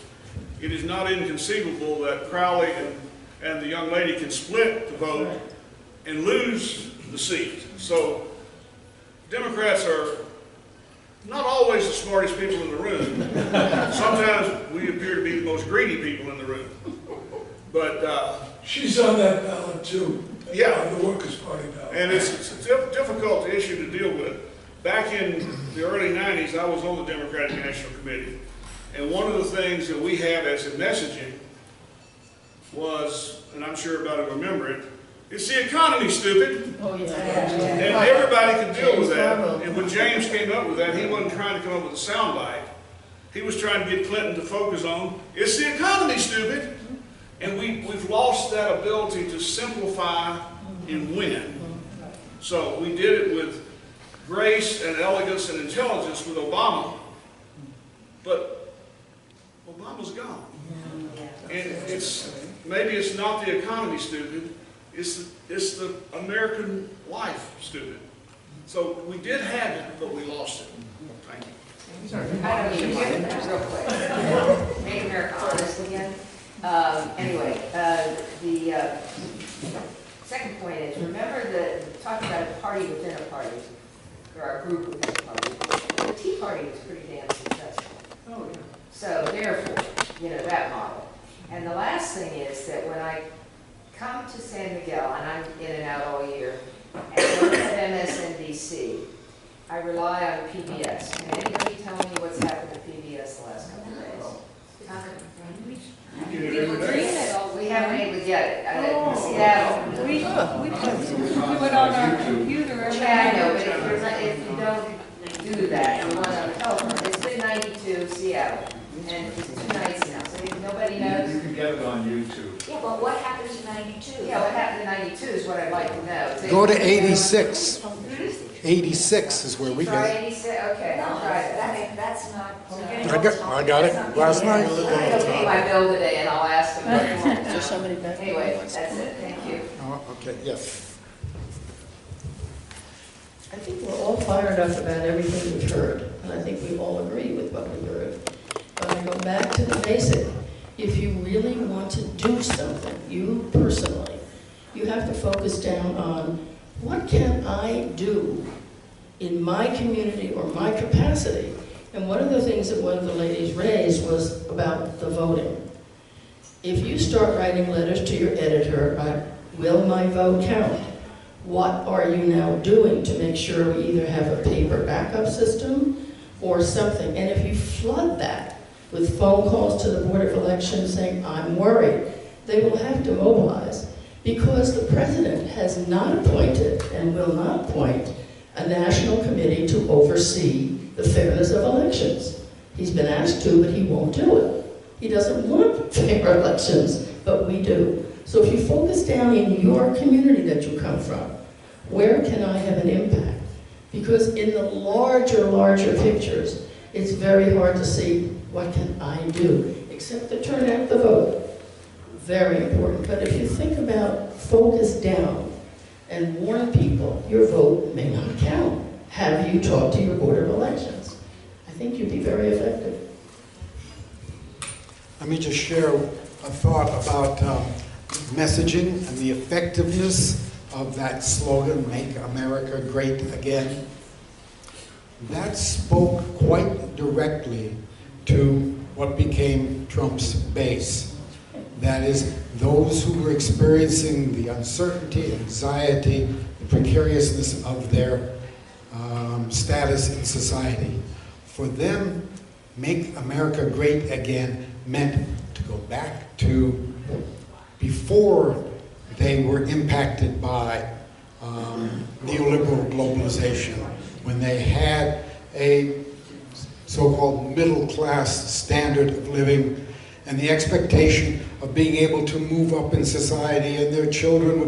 it is not inconceivable that Crowley and the young lady can split the vote and lose the seat. So Democrats are not always the smartest people in the room. Sometimes we appear to be the most greedy people in the room. But she's on that ballot too. Yeah, on the Workers' Party ballot. And it's a difficult issue to deal with. Back in the early 90s, I was on the Democratic National Committee. And one of the things that we had as a messaging was, and I'm sure everybody will remember it, it's the economy, stupid. Oh, yeah. And everybody could deal with that. And when James came up with that, he wasn't trying to come up with a soundbite. He was trying to get Clinton to focus on, it's the economy, stupid. And we've lost that ability to simplify and win. So we did it with grace and elegance and intelligence with Obama. But Obama's gone. And maybe it's not the economy, stupid. It's the American life, stupid. So we did have it, but we lost it. Thank you. I don't need one, real quick. Make America honest again. Anyway, the second point is, remember talking about a party within a party, or a group within a party. The Tea Party was pretty damn successful. Oh, yeah. So therefore, that model. And the last thing is that when I come to San Miguel, and I'm in and out all year, and look at MSNBC, I rely on PBS. Can anybody tell me what's happened to PBS the last couple of days? We haven't been able to get it. Seattle. We do it on our computer every Yeah, I know, but if you don't do that, you want on the telephone. It's been 92, Seattle, and it's 2 nights now, so nobody knows. You can get it on YouTube. Yeah, but what happened in 92? Yeah, what happened in 92 is what I'd like to know. Go to 86. 86 is where we Try got it. 86, okay, I'll try it. That's not. I got it last night. I'm gonna pay my bill today and I'll ask them. Is there somebody back? Anyway, that's it, thank you. Oh, okay, yes. I think we're all fired up about everything we've heard, and I think we all agree with what we heard. But I go back to the basic. If you really want to do something, you personally, you have to focus down on what can I do in my community or my capacity. And one of the things that one of the ladies raised was about the voting. If you start writing letters to your editor about, will my vote count? What are you now doing to make sure we either have a paper backup system or something? And if you flood that with phone calls to the Board of Elections saying, I'm worried, they will have to mobilize because the president has not appointed and will not appoint a national committee to oversee the fairness of elections. He's been asked to, but he won't do it. He doesn't want fair elections, but we do. So if you focus down in your community that you come from, where can I have an impact? Because in the larger pictures, it's very hard to see what can I do, except to turn out the vote. Very important. But if you think about focus down and warn people, your vote may not count. Have you talked to your Board of Elections? I think you'd be very effective. Let me just share a thought about messaging and the effectiveness of that slogan, Make America Great Again. That spoke quite directly to what became Trump's base. That is, those who were experiencing the uncertainty, anxiety, the precariousness of their status in society. For them, Make America Great Again meant to go back to before they were impacted by neoliberal globalization, when they had a so-called middle-class standard of living and the expectation of being able to move up in society, and their children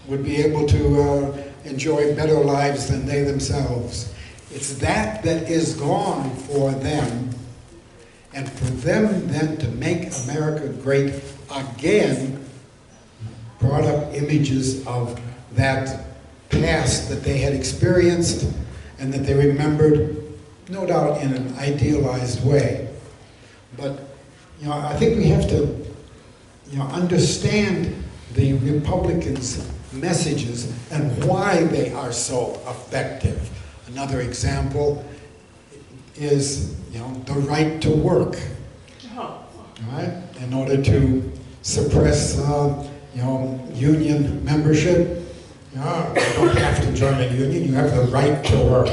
would be able to enjoy better lives than they themselves. It's that is gone for them, and for them then to make America great again brought up images of that past that they had experienced and that they remembered, no doubt in an idealized way. But I think we have to understand the Republicans' messages and why they are so effective. Another example is the right to work. Right? In order to suppress union membership, you don't have to join a union, you have the right to work.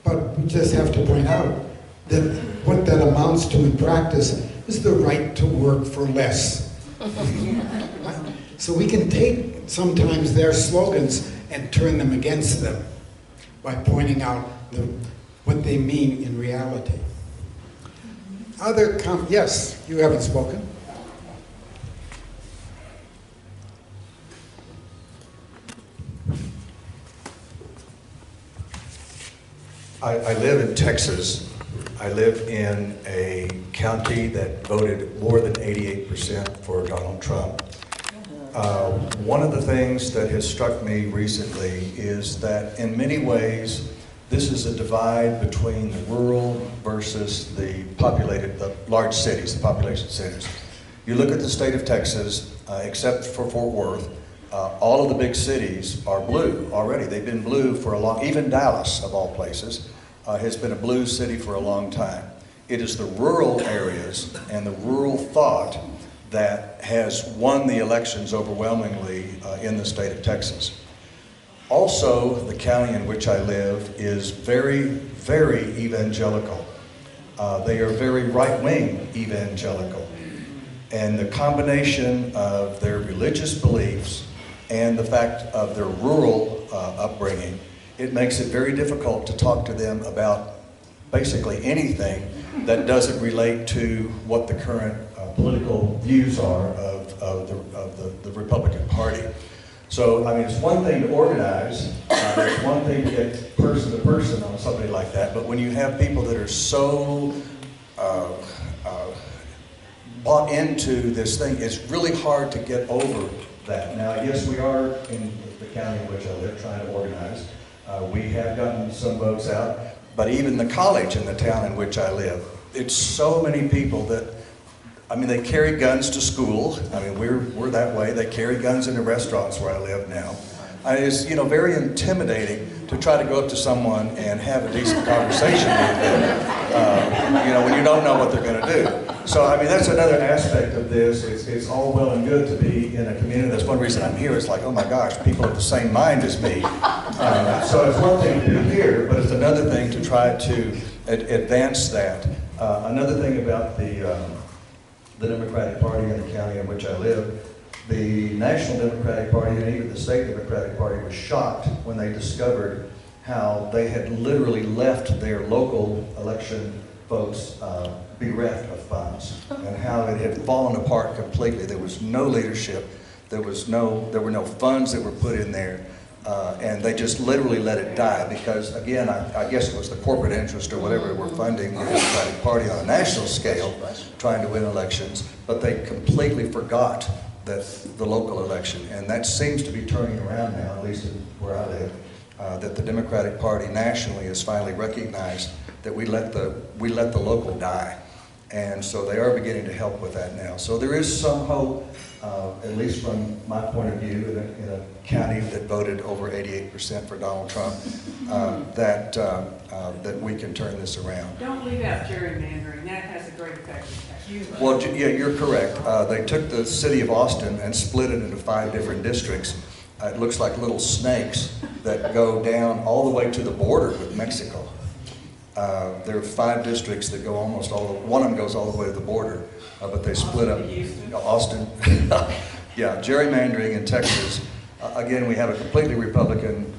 But we just have to point out that what that amounts to in practice is the right to work for less. So we can take sometimes their slogans and turn them against them by pointing out what they mean in reality. Yes, you haven't spoken. I live in Texas. I live in a county that voted more than 88% for Donald Trump. One of the things that has struck me recently is that in many ways, this is a divide between the rural versus the large cities, the population centers. You look at the state of Texas, except for Fort Worth, all of the big cities are blue already. They've been blue for a long, even Dallas of all places, has been a blue city for a long time. It is the rural areas and the rural thought that has won the elections overwhelmingly in the state of Texas. Also, the county in which I live is very, very evangelical. They are very right-wing evangelical. And the combination of their religious beliefs and the fact of their rural upbringing, it makes it very difficult to talk to them about basically anything that doesn't relate to what the current political views are of the Republican Party. So, I mean, it's one thing to organize, it's one thing to get person to person on somebody like that, but when you have people that are so bought into this thing, it's really hard to get over that. Now, yes, we are in the county in which I live trying to organize. We have gotten some votes out, but even the college in the town in which I live, it's so many people that, I mean, they carry guns to school. I mean, we're that way. They carry guns into restaurants where I live now. It's, very intimidating to try to go up to someone and have a decent conversation with them, when you don't know what they're going to do. So, I mean, that's another aspect of this. It's all well and good to be in a community. That's one reason I'm here. It's like, oh my gosh, people have the same mind as me. So it's one thing to do here, but it's another thing to try to advance that. Another thing about the Democratic Party in the county in which I live, the National Democratic Party and even the State Democratic Party was shocked when they discovered how they had literally left their local election folks bereft of funds and how it had fallen apart completely. There was no leadership, there were no funds that were put in there, and they just literally let it die because, again, I guess it was the corporate interest or whatever were funding the Democratic Party on a national scale, trying to win elections, but they completely forgot that the local election, and that seems to be turning around now, at least where I live, that the Democratic Party nationally has finally recognized that we let the local die. And so they are beginning to help with that now. So there is some hope, at least from my point of view, in a county that voted over 88% for Donald Trump, that we can turn this around. Don't leave out gerrymandering. That has a great effect. Well, yeah, you're correct. They took the city of Austin and split it into 5 different districts. It looks like little snakes that go down all the way to the border with Mexico. There are 5 districts that go almost one of them goes all the way to the border, but they split up Austin. Yeah, gerrymandering in Texas, again, we have a completely Republican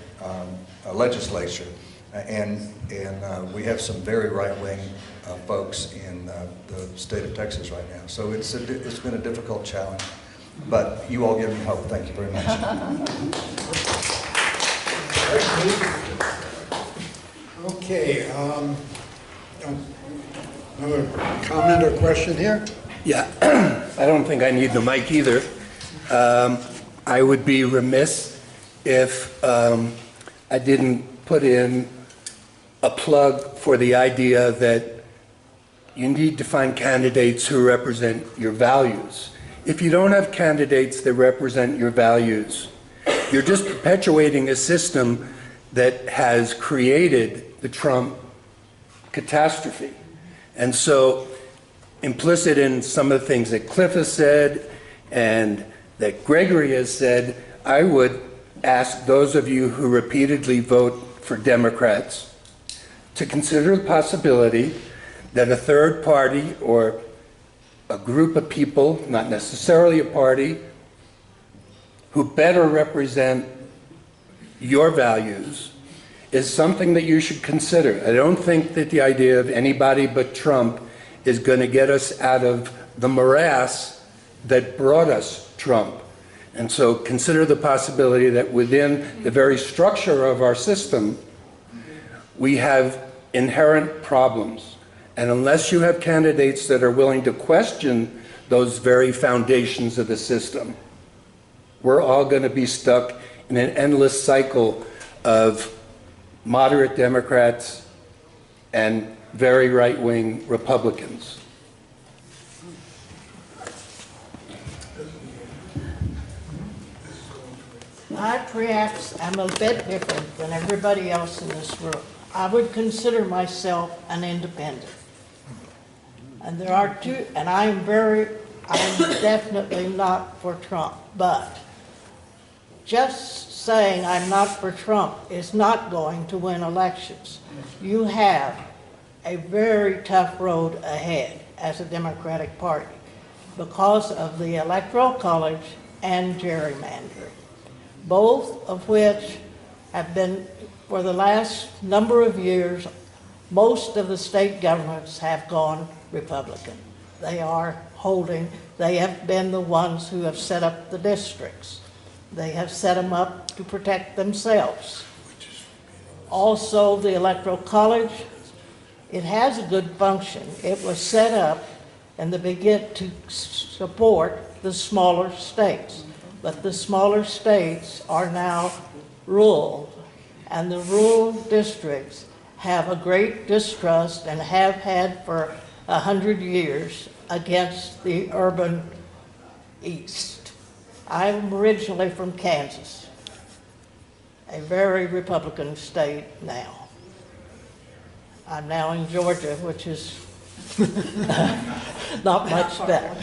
legislature, and we have some very right-wing folks in the state of Texas right now. So it's been a difficult challenge, but you all give me hope. Thank you very much. Okay, another comment or question here? Yeah, I don't think I need the mic either. I would be remiss if I didn't put in a plug for the idea that you need to find candidates who represent your values. If you don't have candidates that represent your values, you're just perpetuating a system that has created the Trump catastrophe. And so, implicit in some of the things that Cliff has said and that Gregory has said, I would ask those of you who repeatedly vote for Democrats to consider the possibility that a third party or a group of people, not necessarily a party, who better represent your values is something that you should consider. I don't think that the idea of anybody but Trump is going to get us out of the morass that brought us Trump. And so consider the possibility that within the very structure of our system, we have inherent problems. And unless you have candidates that are willing to question those very foundations of the system, we're all going to be stuck in an endless cycle of moderate Democrats and very right-wing Republicans. I perhaps am a bit different than everybody else in this room. I would consider myself an independent. And there are two, and I'm definitely not for Trump, but just saying I'm not for Trump is not going to win elections. You have a very tough road ahead as a Democratic Party because of the Electoral College and gerrymandering, both of which have been, for the last number of years, most of the state governments have gone Republican. They have been the ones who have set up the districts. They have set them up to protect themselves. Also, the Electoral College, it has a good function. It was set up in the beginning to support the smaller states. But the smaller states are now rural, and the rural districts have a great distrust and have had for 100 years against the urban East. I'm originally from Kansas, a very Republican state now. I'm now in Georgia, which is not much better.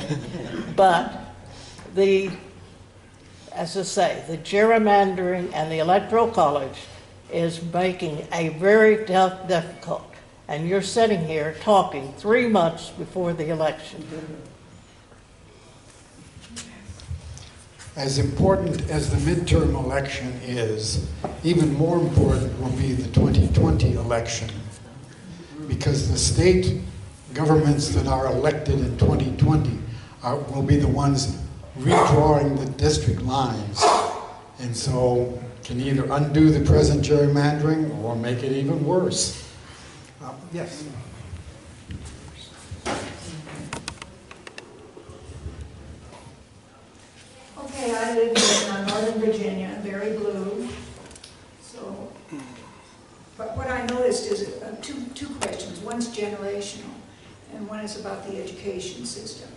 But as I say, the gerrymandering and the Electoral College is making a very difficult. And you're sitting here talking 3 months before the election. As important as the midterm election is, even more important will be the 2020 election, because the state governments that are elected in 2020 will be the ones redrawing the district lines, and so can either undo the present gerrymandering or make it even worse. Yes. Okay, I live in Northern Virginia, I'm very blue. So, but what I noticed is two questions. One's generational, and one is about the education system.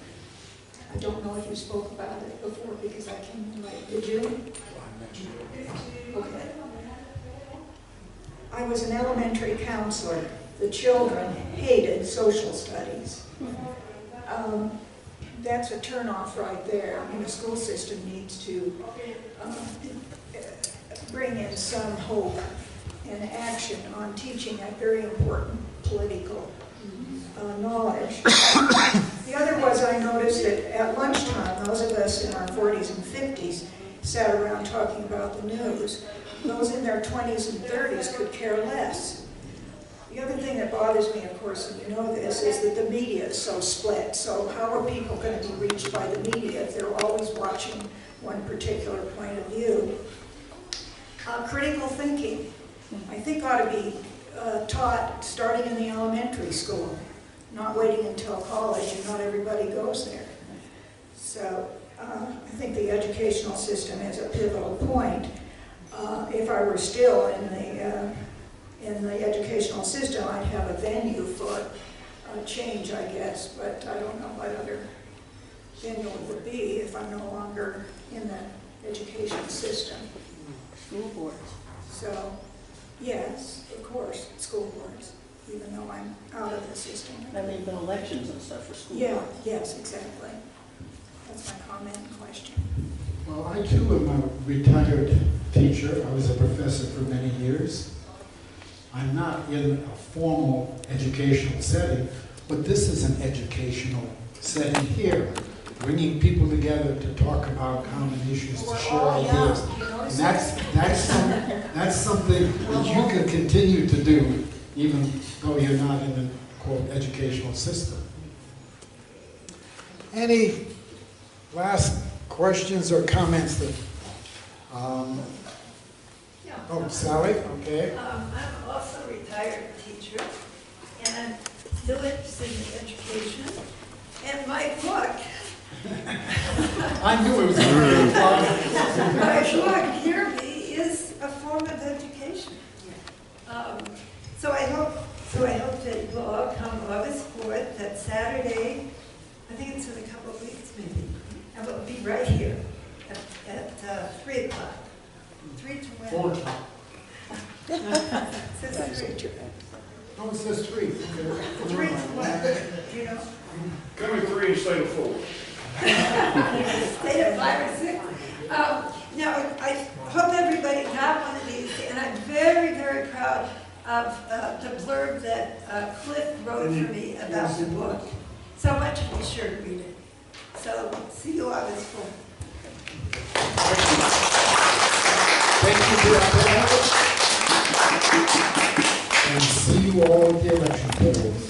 I don't know if you spoke about it before because I came in late. Did you? Okay. I was an elementary counselor. The children hated social studies. That's a turnoff right there. I mean, the school system needs to bring in some hope and action on teaching a very important political knowledge. The other was I noticed that at lunchtime, those of us in our 40s and 50s sat around talking about the news. Those in their 20s and 30s could care less. The other thing that bothers me, of course, and you know this, is that the media is so split. So how are people going to be reached by the media if they're always watching one particular point of view? Critical thinking, I think, ought to be taught starting in the elementary school, not waiting until college, and not everybody goes there. So I think the educational system is a pivotal point. If I were still in the educational system, I'd have a venue for change, I guess, but I don't know what other venue it would be if I'm no longer in the education system. School boards. So, yes, of course, school boards, even though I'm out of the system. I mean, even elections and stuff for school. Yeah, yes, exactly. That's my comment and question. Well, I too am a retired teacher. I was a professor for many years. I'm not in a formal educational setting, but this is an educational setting here, bringing people together to talk about common issues, to share ideas. And that's something that you can continue to do, even though you're not in the, quote, educational system. Any last questions or comments that, oh, Sally, okay. I'm also a retired teacher, and I'm still interested in education. And my book, I knew it was going to be fun. my book, Hear Me, is a form of education. So I hope that you'll all come August 4th, that Saturday. I think it's in a couple of weeks, maybe. And we'll be right here at 3 o'clock. 3 to when? 4 o'clock. It says 3. No, it says 3. 3 to when? You know? Come at 3 instead of 4. Stay at 5 or 6. Now, I hope everybody got one of these, and I'm very, very proud of the blurb that Cliff wrote for me about the book. So I want you to be sure to read it. So, see you August 4th. Thank you for your attendance. And see you all at the election polls.